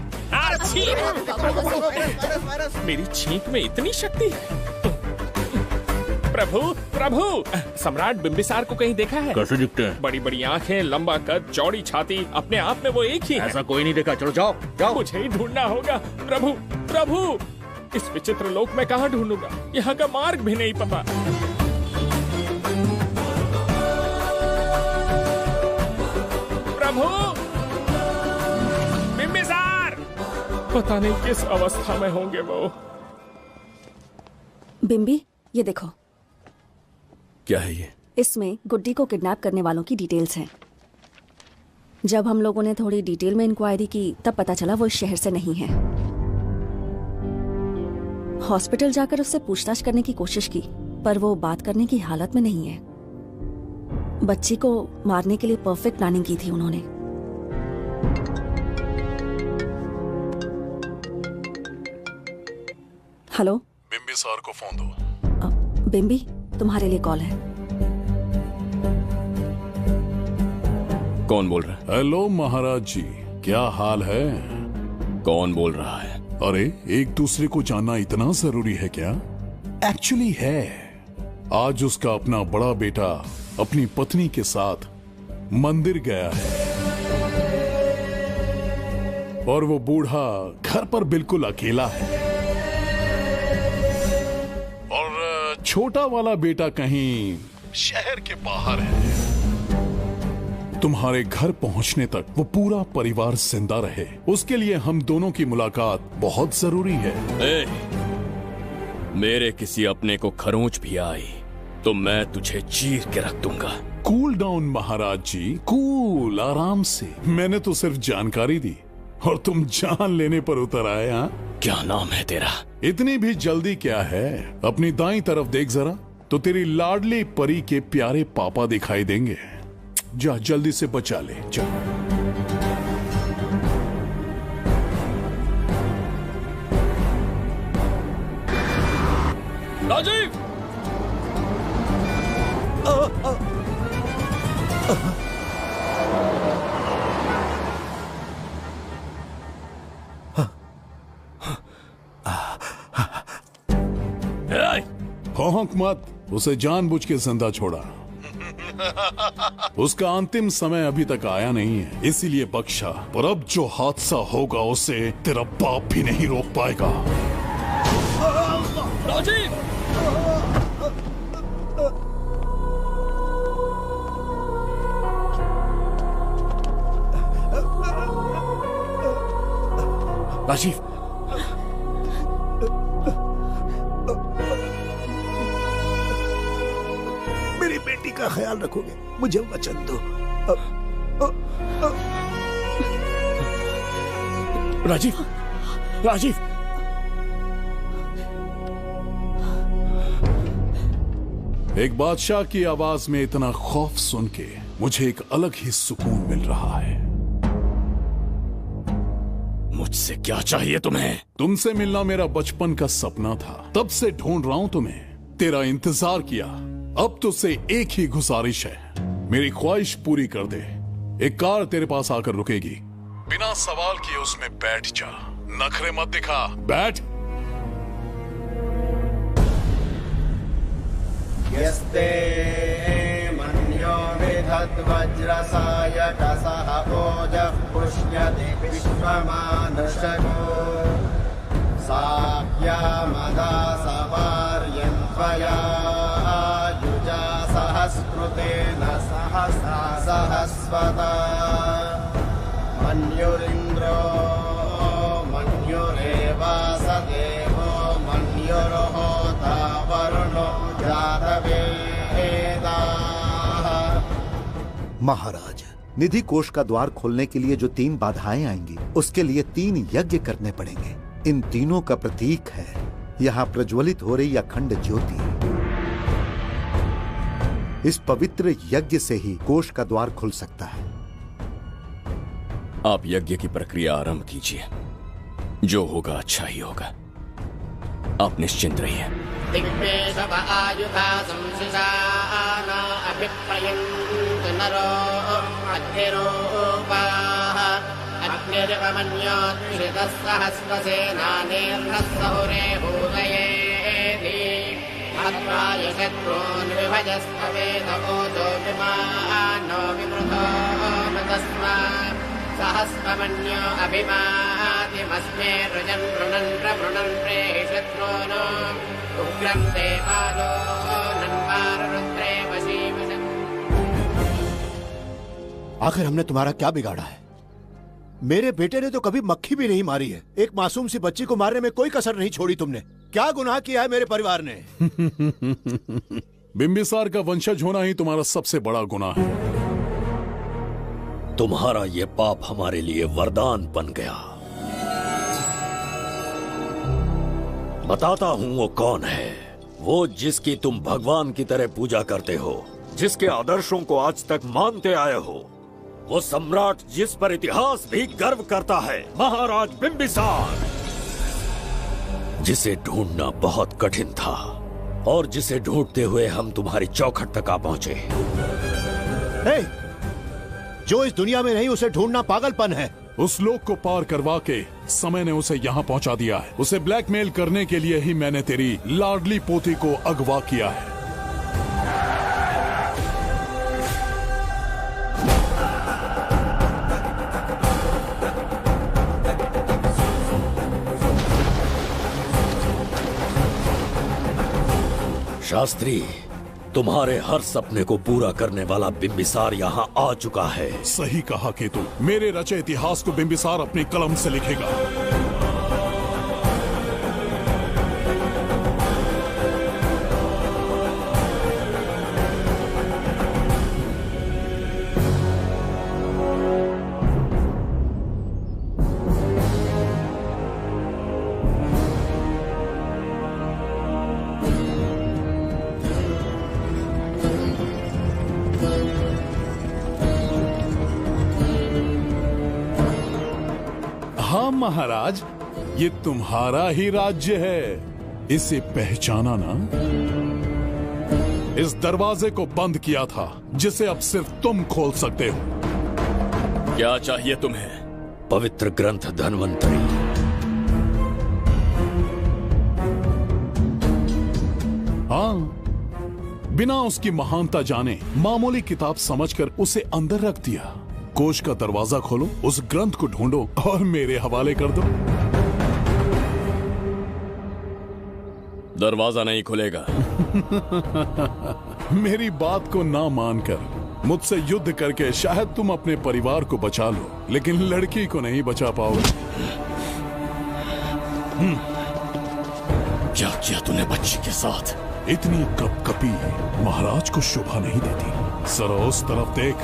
मेरी छींक में इतनी शक्ति है। प्रभु, प्रभु, सम्राट बिंबिसार को कहीं देखा है? कैसे दिखते हैं? बड़ी बड़ी आंखें, लंबा कद, चौड़ी छाती, अपने आप में वो एक ही है। ऐसा कोई नहीं देखा। चलो जाओ जाओ। मुझे ही ढूंढना होगा। प्रभु, प्रभु, इस विचित्र लोक में कहाँ ढूंढूंगा? यहाँ का मार्ग भी नहीं पता। प्रभु, बिंबिसार, पता नहीं किस अवस्था में होंगे वो। बिंबी, ये देखो। क्या है ये? इसमें गुड्डी को किडनैप करने वालों की डिटेल्स हैं। जब हम लोगों ने थोड़ी डिटेल में इंक्वायरी की तब पता चला वो इस शहर से नहीं है। हॉस्पिटल जाकर उससे पूछताछ करने की कोशिश की, पर वो बात करने की हालत में नहीं है। बच्ची को मारने के लिए परफेक्ट प्लानिंग की थी उन्होंने। हेलो, बिंबिसार को फोन दो। बिंबी, तुम्हारे लिए कॉल है। कौन बोल रहा है? हेलो महाराज जी, क्या हाल है? कौन बोल रहा है? अरे, एक दूसरे को जानना इतना जरूरी है क्या? एक्चुअली है। आज उसका अपना बड़ा बेटा अपनी पत्नी के साथ मंदिर गया है और वो बूढ़ा घर पर बिल्कुल अकेला है और छोटा वाला बेटा कहीं शहर के बाहर है। तुम्हारे घर पहुंचने तक वो पूरा परिवार जिंदा रहे, उसके लिए हम दोनों की मुलाकात बहुत जरूरी है। मेरे किसी अपने को खरोंच भी आई तो मैं तुझे चीर के रख दूंगा। कूल डाउन महाराज जी, कूल, आराम से। मैंने तो सिर्फ जानकारी दी और तुम जान लेने पर उतर आए। हाँ, क्या नाम है तेरा? इतनी भी जल्दी क्या है? अपनी दाईं तरफ देख जरा, तो तेरी लाडली परी के प्यारे पापा दिखाई देंगे। जा जल्दी से बचा ले, जा। राजीव! भौंक मत, उसे जानबूझ के जिंदा छोड़ा। उसका अंतिम समय अभी तक आया नहीं है, इसीलिए बख्शा। पर अब जो हादसा होगा उसे तेरा बाप भी नहीं रोक पाएगा। राजीव! राजीव, मेरी बेटी का ख्याल रखोगे? मुझे वचन दो। राजीव, राजीव! एक बादशाह की आवाज में इतना खौफ सुन के मुझे एक अलग ही सुकून मिल रहा है। मुझसे क्या चाहिए तुम्हें? तुमसे मिलना मेरा बचपन का सपना था, तब से ढूंढ रहा हूं तुम्हें। तेरा इंतजार किया, अब तुझसे एक ही गुजारिश है, मेरी ख्वाहिश पूरी कर दे। एक कार तेरे पास आकर रुकेगी, बिना सवाल किए उसमें बैठ जा। नखरे मत दिखा, बैठ। यस्ते मन्यो विधद्वज्रसायकसः ओजः पुष्यति विश्वमानुषगो साह्यामदा सवार्यन्त्वया युजा सहस्कृतेन सहसा सहस्वता मन्युरिन्द्रो मन्युरेवास देवो मन्युर्होता वरुणो महाराज, निधि कोष का द्वार खोलने के लिए जो 3 बाधाएं आएंगी, उसके लिए 3 यज्ञ करने पड़ेंगे। इन तीनों का प्रतीक है यहाँ प्रज्वलित हो रही अखंड ज्योति। इस पवित्र यज्ञ से ही कोष का द्वार खुल सकता है। आप यज्ञ की प्रक्रिया आरंभ कीजिए, जो होगा अच्छा ही होगा। आप निश्चिंत रहिए। दिग्वेशवायुधा अभिप्रयन्तु नरो अग्निरूपाः अग्निर्वमन्योत्क्षितः सहस्रसेनानेर्नः भूतयेति हत्वाय शत्रून् विभजस्तवेद ओजो विमानो विमृतो तस्मात् सहस्रमन्यो अभिमातिमस्मे रुजन् रुणन् प्रवृणन् प्रेहि शत्रून् उग्रं देवालो नन्वारुद्रे वशीवशन्। आखिर हमने तुम्हारा क्या बिगाड़ा है? मेरे बेटे ने तो कभी मक्खी भी नहीं मारी है। एक मासूम सी बच्ची को मारने में कोई कसर नहीं छोड़ी तुमने। क्या गुनाह किया है मेरे परिवार ने? बिंबिसार का वंशज होना ही तुम्हारा सबसे बड़ा गुनाह है। तुम्हारा ये पाप हमारे लिए वरदान बन गया। बताता हूं वो कौन है। वो जिसकी तुम भगवान की तरह पूजा करते हो, जिसके आदर्शों को आज तक मानते आए हो, वो सम्राट जिस पर इतिहास भी गर्व करता है, महाराज बिंबिसार, जिसे ढूंढना बहुत कठिन था और जिसे ढूंढते हुए हम तुम्हारी चौखट तक आ पहुंचे। जो इस दुनिया में नहीं उसे ढूंढना पागलपन है। उस लोक को पार करवा के समय ने उसे यहाँ पहुँचा दिया है। उसे ब्लैकमेल करने के लिए ही मैंने तेरी लाडली पोती को अगवा किया है। शास्त्री, तुम्हारे हर सपने को पूरा करने वाला बिंबिसार यहाँ आ चुका है। सही कहा केतु, मेरे रचे इतिहास को बिंबिसार अपनी कलम से लिखेगा। महाराज, ये तुम्हारा ही राज्य है, इसे पहचाना ना? इस दरवाजे को बंद किया था जिसे अब सिर्फ तुम खोल सकते हो। क्या चाहिए तुम्हें? पवित्र ग्रंथ धन्वंतरी। हाँ, बिना उसकी महानता जाने मामूली किताब समझकर उसे अंदर रख दिया। कोष का दरवाजा खोलो, उस ग्रंथ को ढूंढो और मेरे हवाले कर दो। दरवाजा नहीं खुलेगा। मेरी बात को ना मानकर मुझसे युद्ध करके शायद तुम अपने परिवार को बचा लो, लेकिन लड़की को नहीं बचा पाओगे। क्या किया तूने बच्ची के साथ? इतनी कपकपी महाराज को शोभा नहीं देती। जरा उस तरफ देख।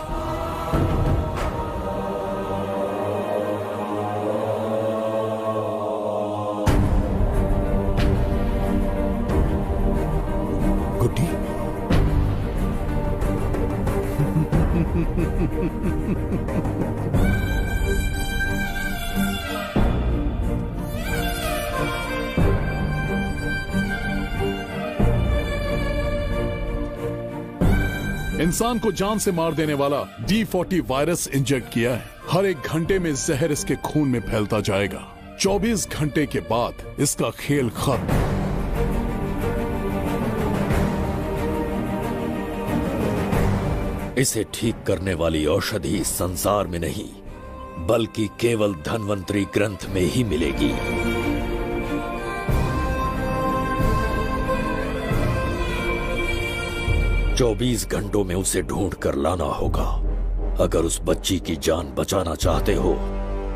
गुड्डी, इंसान को जान से मार देने वाला D40 वायरस इंजेक्ट किया है। हर एक घंटे में जहर इसके खून में फैलता जाएगा। 24 घंटे के बाद इसका खेल खत्म। इसे ठीक करने वाली औषधि इस संसार में नहीं, बल्कि केवल धन्वंतरी ग्रंथ में ही मिलेगी। चौबीस घंटों में उसे ढूंढ कर लाना होगा। अगर उस बच्ची की जान बचाना चाहते हो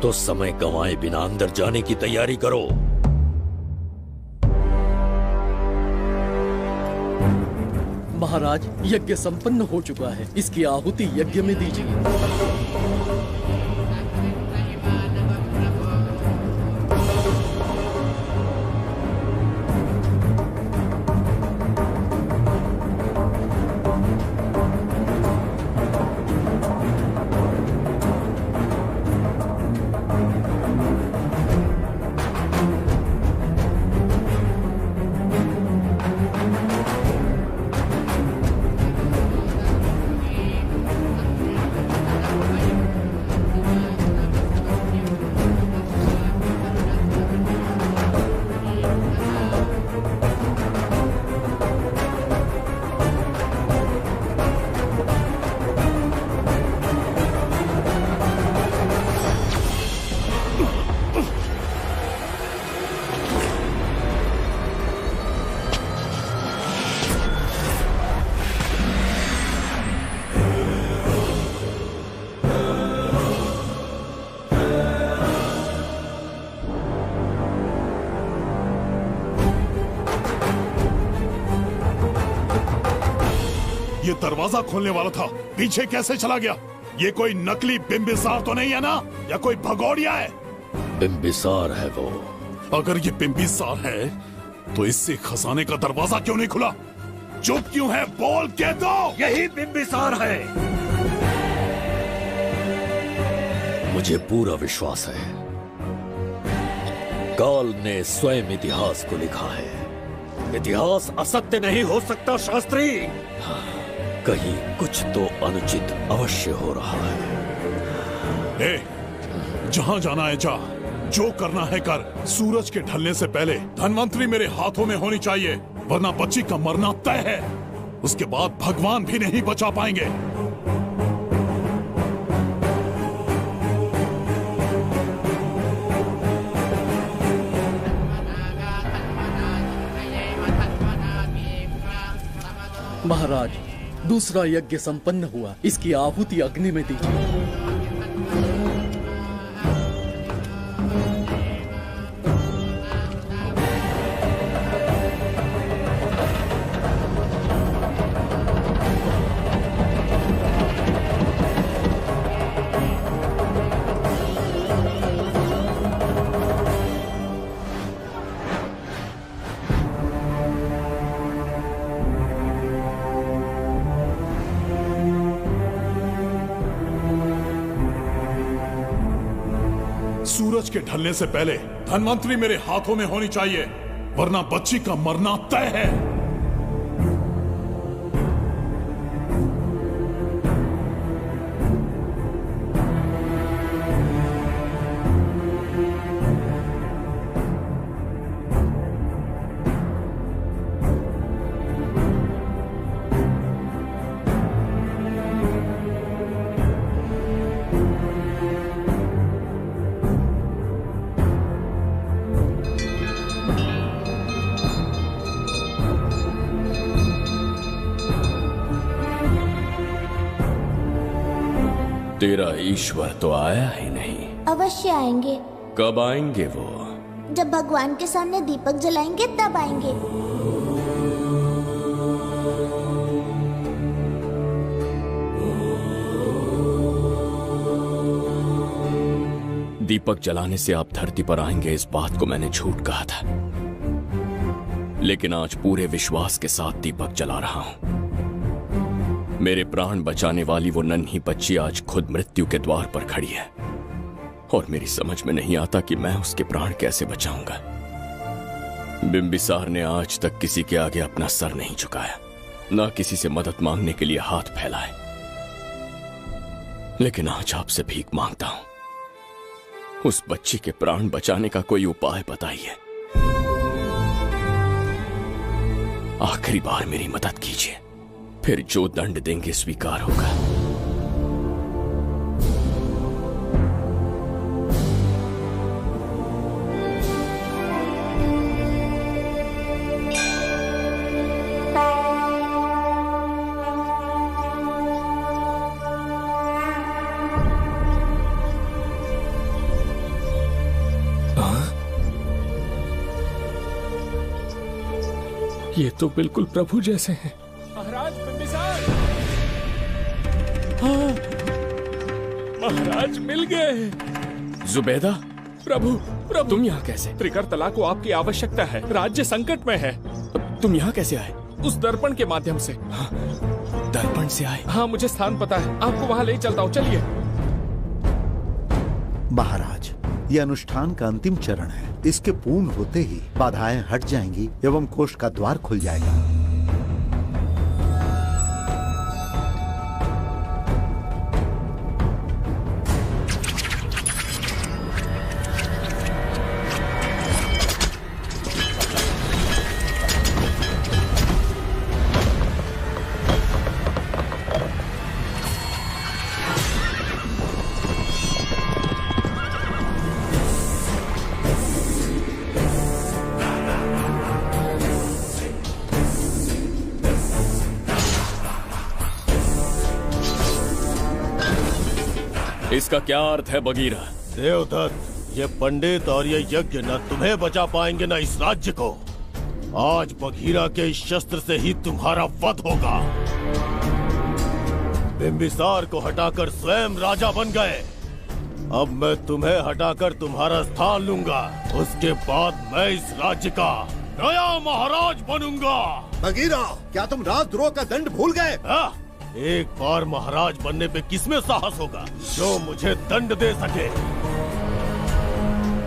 तो समय गंवाए बिना अंदर जाने की तैयारी करो। महाराज, यज्ञ संपन्न हो चुका है, इसकी आहुति यज्ञ में दीजिए। ये दरवाजा खोलने वाला था, पीछे कैसे चला गया? ये कोई नकली बिंबिसार तो नहीं है ना, या कोई भगोड़िया है? बिंबिसार है वो। अगर ये बिंबिसार है तो इससे खजाने का दरवाजा क्यों नहीं खुला? चुप क्यों है? बोल के दो। यही बिंबिसार है। मुझे पूरा विश्वास है, काल ने स्वयं इतिहास को लिखा है। इतिहास असत्य नहीं हो सकता शास्त्री। कहीं कुछ तो अनुचित अवश्य हो रहा है। जहां जाना है जा, जो करना है कर। सूरज के ढलने से पहले धन्वंतरी मेरे हाथों में होनी चाहिए, वरना बच्ची का मरना तय है। उसके बाद भगवान भी नहीं बचा पाएंगे। महाराज, दूसरा यज्ञ संपन्न हुआ, इसकी आहुति अग्नि में दीजिए। सूरज के ढलने से पहले धनवंतरी मेरे हाथों में होनी चाहिए, वरना बच्ची का मरना तय है। तेरा ईश्वर तो आया ही नहीं। अवश्य आएंगे। कब आएंगे वो? जब भगवान के सामने दीपक जलाएंगे तब आएंगे। दीपक जलाने से आप धरती पर आएंगे, इस बात को मैंने झूठ कहा था, लेकिन आज पूरे विश्वास के साथ दीपक जला रहा हूं। मेरे प्राण बचाने वाली वो नन्ही बच्ची आज खुद मृत्यु के द्वार पर खड़ी है और मेरी समझ में नहीं आता कि मैं उसके प्राण कैसे बचाऊंगा। बिंबिसार ने आज तक किसी के आगे अपना सर नहीं झुकाया, ना किसी से मदद मांगने के लिए हाथ फैलाए, लेकिन आज आपसे भीख मांगता हूं, उस बच्ची के प्राण बचाने का कोई उपाय बताइए। आखिरी बार मेरी मदद कीजिए, फिर जो दंड देंगे स्वीकार होगा। ये तो बिल्कुल प्रभु जैसे हैं। महाराज बिंबिसार! हाँ, महाराज मिल गए। जुबैदा, प्रभु तुम यहाँ कैसे? त्रिकरतला को आपकी आवश्यकता है, राज्य संकट में है। तुम यहाँ कैसे आए? उस दर्पण के माध्यम से। हाँ, दर्पण से आए? हाँ, मुझे स्थान पता है, आपको वहाँ ले चलता हूँ, चलिए। महाराज, ये अनुष्ठान का अंतिम चरण है। इसके पूर्ण होते ही बाधाएं हट जाएंगी एवं कोष का द्वार खुल जाएगा। इसका क्या अर्थ है बगीरा? देवदत्त, ये पंडित और ये यज्ञ न तुम्हें बचा पाएंगे न इस राज्य को। आज बगीरा के इस शस्त्र से ही तुम्हारा वध होगा। बिंबिसार को हटाकर स्वयं राजा बन गए, अब मैं तुम्हें हटाकर तुम्हारा स्थान लूंगा। उसके बाद मैं इस राज्य का नया महाराज बनूंगा। बगीरा, क्या तुम राजद्रोह का दंड भूल गए? एक बार महाराज बनने पे किसमें साहस होगा जो मुझे दंड दे सके?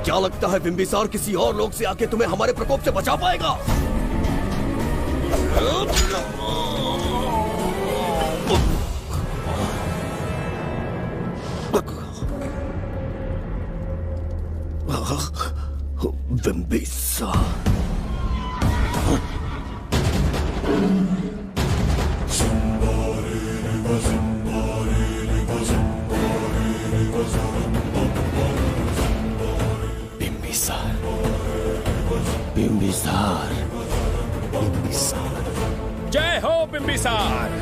क्या लगता है बिंबिसार किसी और लोग से आके तुम्हें हमारे प्रकोप से बचा पाएगा? बिंबिसार, बिंबिसार, बिंबिसार। जय हो बिंबिसार।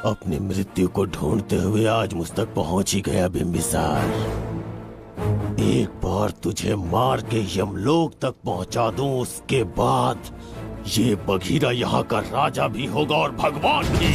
अपनी मृत्यु को ढूंढते हुए आज मुझ तक पहुंच ही गया बिंबिसार। एक बार तुझे मार के यमलोक तक पहुंचा दूं, उसके बाद ये बघीरा यहाँ का राजा भी होगा और भगवान भी।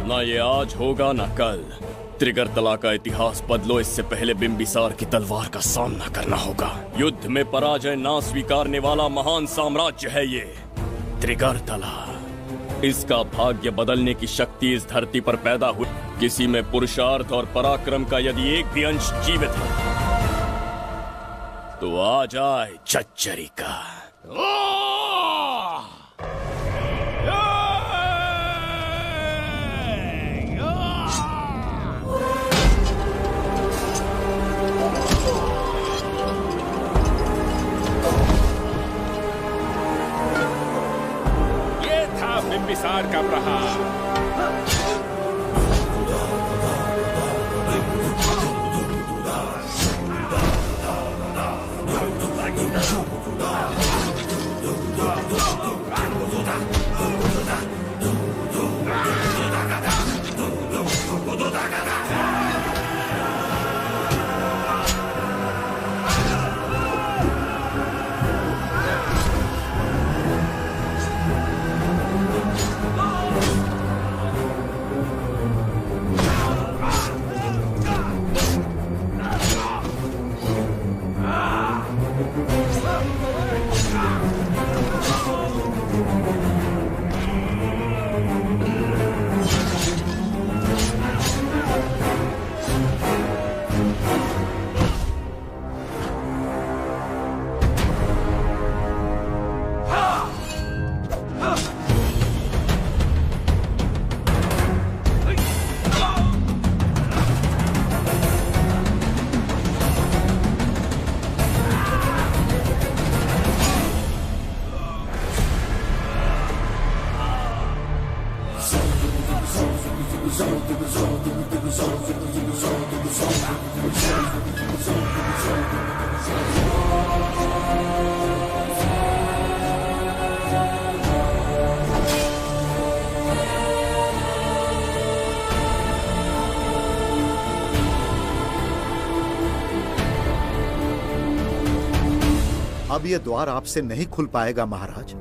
ना ये आज होगा ना कल। त्रिगर्तला का इतिहास बदलो, इससे पहले बिंबिसार की तलवार का सामना करना होगा। युद्ध में पराजय ना स्वीकारने वाला महान साम्राज्य है ये त्रिगर्तला। इसका भाग्य बदलने की शक्ति इस धरती पर पैदा हुई। किसी में पुरुषार्थ और पराक्रम का यदि एक भी अंश जीवित है तो आ जाए चच्चरी का। बिंबिसार का प्रहार। अब ये द्वार आपसे नहीं खुल पाएगा महाराज।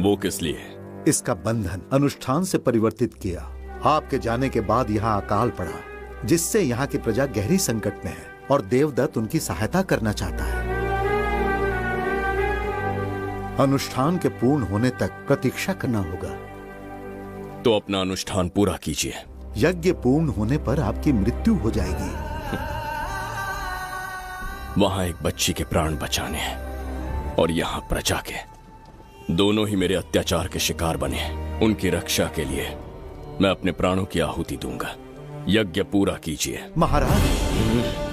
वो किस लिए? इसका बंधन अनुष्ठान से परिवर्तित किया। आपके जाने के बाद यहाँ अकाल पड़ा, जिससे यहाँ की प्रजा गहरी संकट में है और देवदत्त उनकी सहायता करना चाहता है। अनुष्ठान के पूर्ण होने तक प्रतीक्षा करना होगा। तो अपना अनुष्ठान पूरा कीजिए। यज्ञ पूर्ण होने पर आपकी मृत्यु हो जाएगी। वहां एक बच्ची के प्राण बचाने हैं और यहाँ प्रजा के। दोनों ही मेरे अत्याचार के शिकार बने। उनकी रक्षा के लिए मैं अपने प्राणों की आहुति दूंगा। यज्ञ पूरा कीजिए महाराज।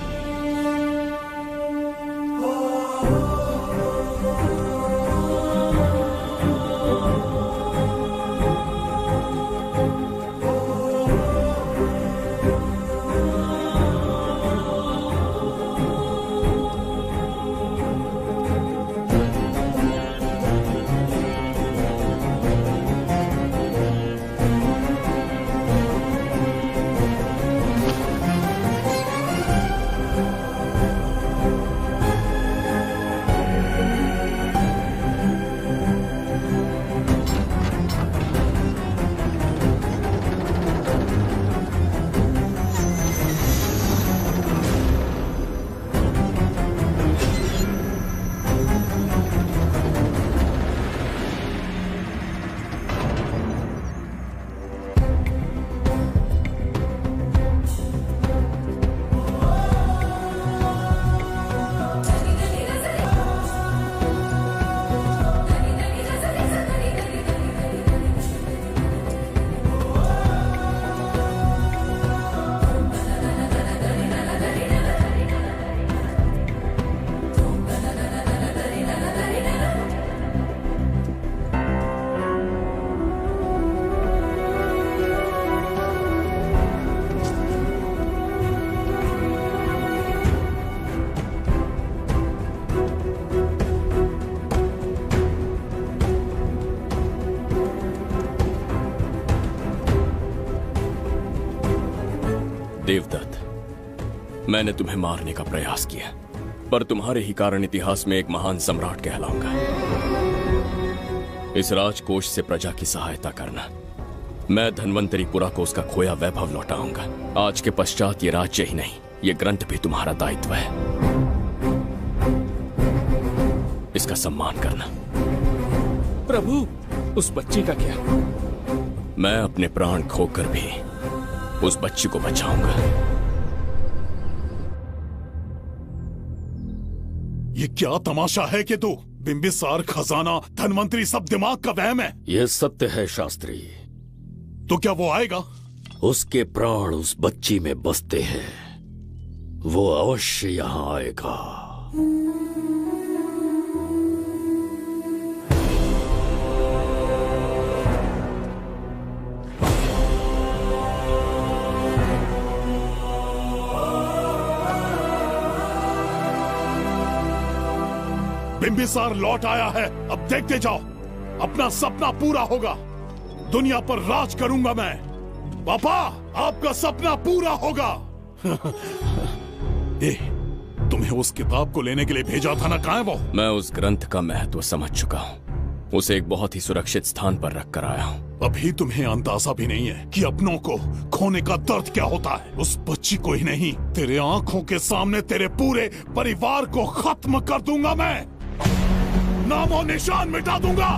देवदत्त, मैंने तुम्हें मारने का प्रयास किया, पर तुम्हारे ही कारण इतिहास में एक महान सम्राट कहलाऊंगा। इस राजकोष से प्रजा की सहायता करना। मैं धन्वंतरीपुरा को उसका खोया वैभव लौटाऊंगा। आज के पश्चात ये राज्य ही नहीं, ये ग्रंथ भी तुम्हारा दायित्व है। इसका सम्मान करना। प्रभु, उस बच्ची का क्या? मैं अपने प्राण खोकर भी उस बच्ची को बचाऊंगा। ये क्या तमाशा है कि तू बिंबिसार, खजाना, धनवंतरी सब दिमाग का वहम है? यह सत्य है शास्त्री। तो क्या वो आएगा? उसके प्राण उस बच्ची में बसते हैं, वो अवश्य यहां आएगा। बिंबिसार लौट आया है, अब देखते जाओ, अपना सपना पूरा होगा। दुनिया पर राज करूंगा मैं। पापा, आपका सपना पूरा होगा। तुम्हें उस किताब को लेने के लिए भेजा था ना, कहाँ है वो? मैं उस ग्रंथ का महत्व समझ चुका हूँ। उसे एक बहुत ही सुरक्षित स्थान पर रख कर आया हूँ। अभी तुम्हें अंदाजा भी नहीं है कि अपनों को खोने का दर्द क्या होता है। उस बच्ची को ही नहीं, तेरे आंखों के सामने तेरे पूरे परिवार को खत्म कर दूंगा मैं। नामो निशान मिटा दूंगा।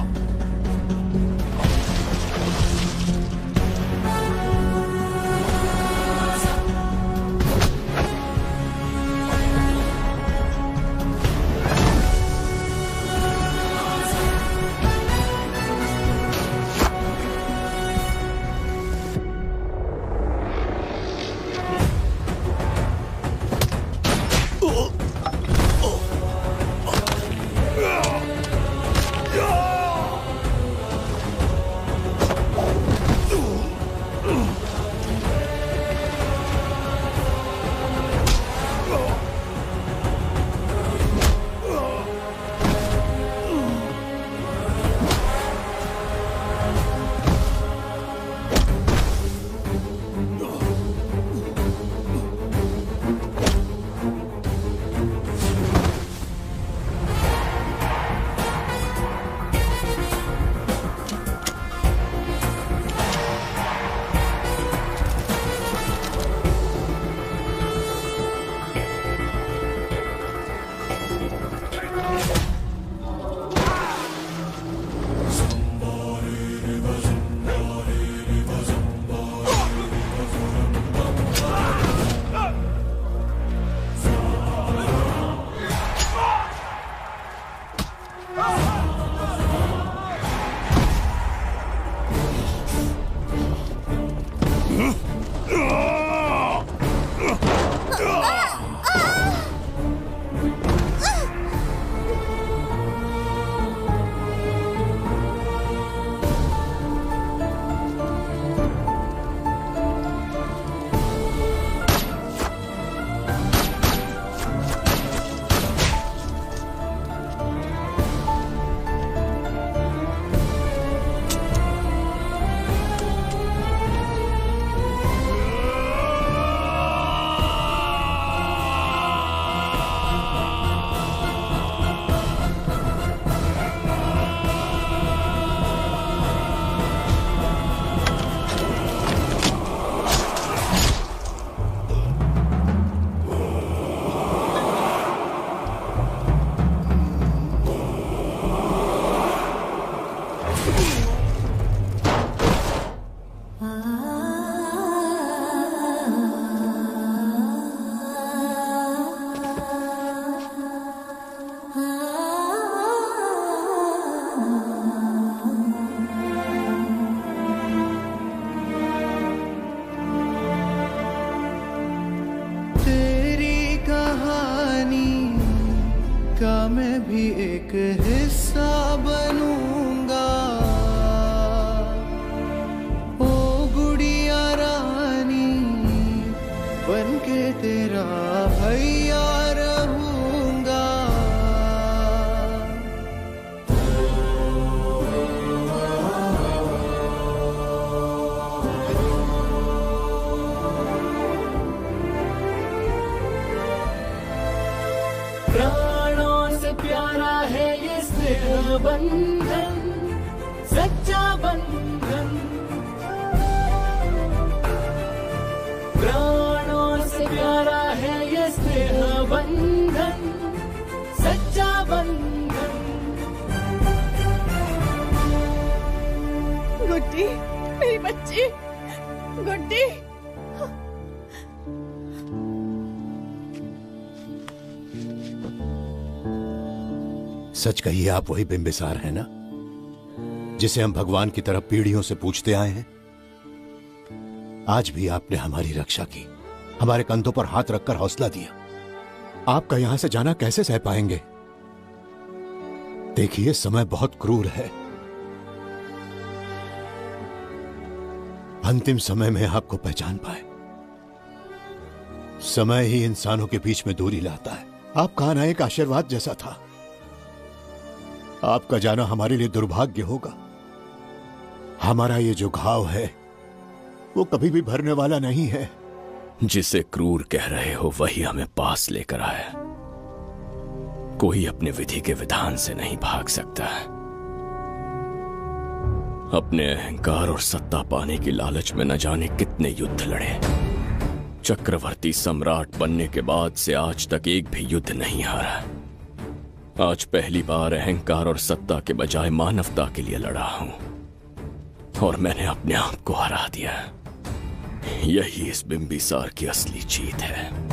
मैं भी एक हिस्सा बनूंगा। ओ गुड़िया रानी बनके तेरा भैया रहूंगा। स्नेह बंधन, सच्चा बंधन, प्राणों से प्यारा है ये स्नेह बंधन, सच्चा बंधन। गुड्डी, मेरी बच्ची, गुड्डी। सच कहिए, आप वही बिंबिसार हैं ना, जिसे हम भगवान की तरफ पीढ़ियों से पूछते आए हैं? आज भी आपने हमारी रक्षा की, हमारे कंधों पर हाथ रखकर हौसला दिया। आपका यहां से जाना कैसे सह पाएंगे? देखिए, समय बहुत क्रूर है। अंतिम समय में आपको पहचान पाए। समय ही इंसानों के बीच में दूरी लाता है। आपका आना एक आशीर्वाद जैसा था। आपका जाना हमारे लिए दुर्भाग्य होगा। हमारा ये जो घाव है वो कभी भी भरने वाला नहीं है। जिसे क्रूर कह रहे हो वही हमें पास लेकर आया। कोई अपने विधि के विधान से नहीं भाग सकता। अपने अहंकार और सत्ता पाने की लालच में न जाने कितने युद्ध लड़े। चक्रवर्ती सम्राट बनने के बाद से आज तक एक भी युद्ध नहीं हारा। आज पहली बार अहंकार और सत्ता के बजाय मानवता के लिए लड़ा हूं, और मैंने अपने आप को हरा दिया। यही इस बिंबिसार की असली जीत है।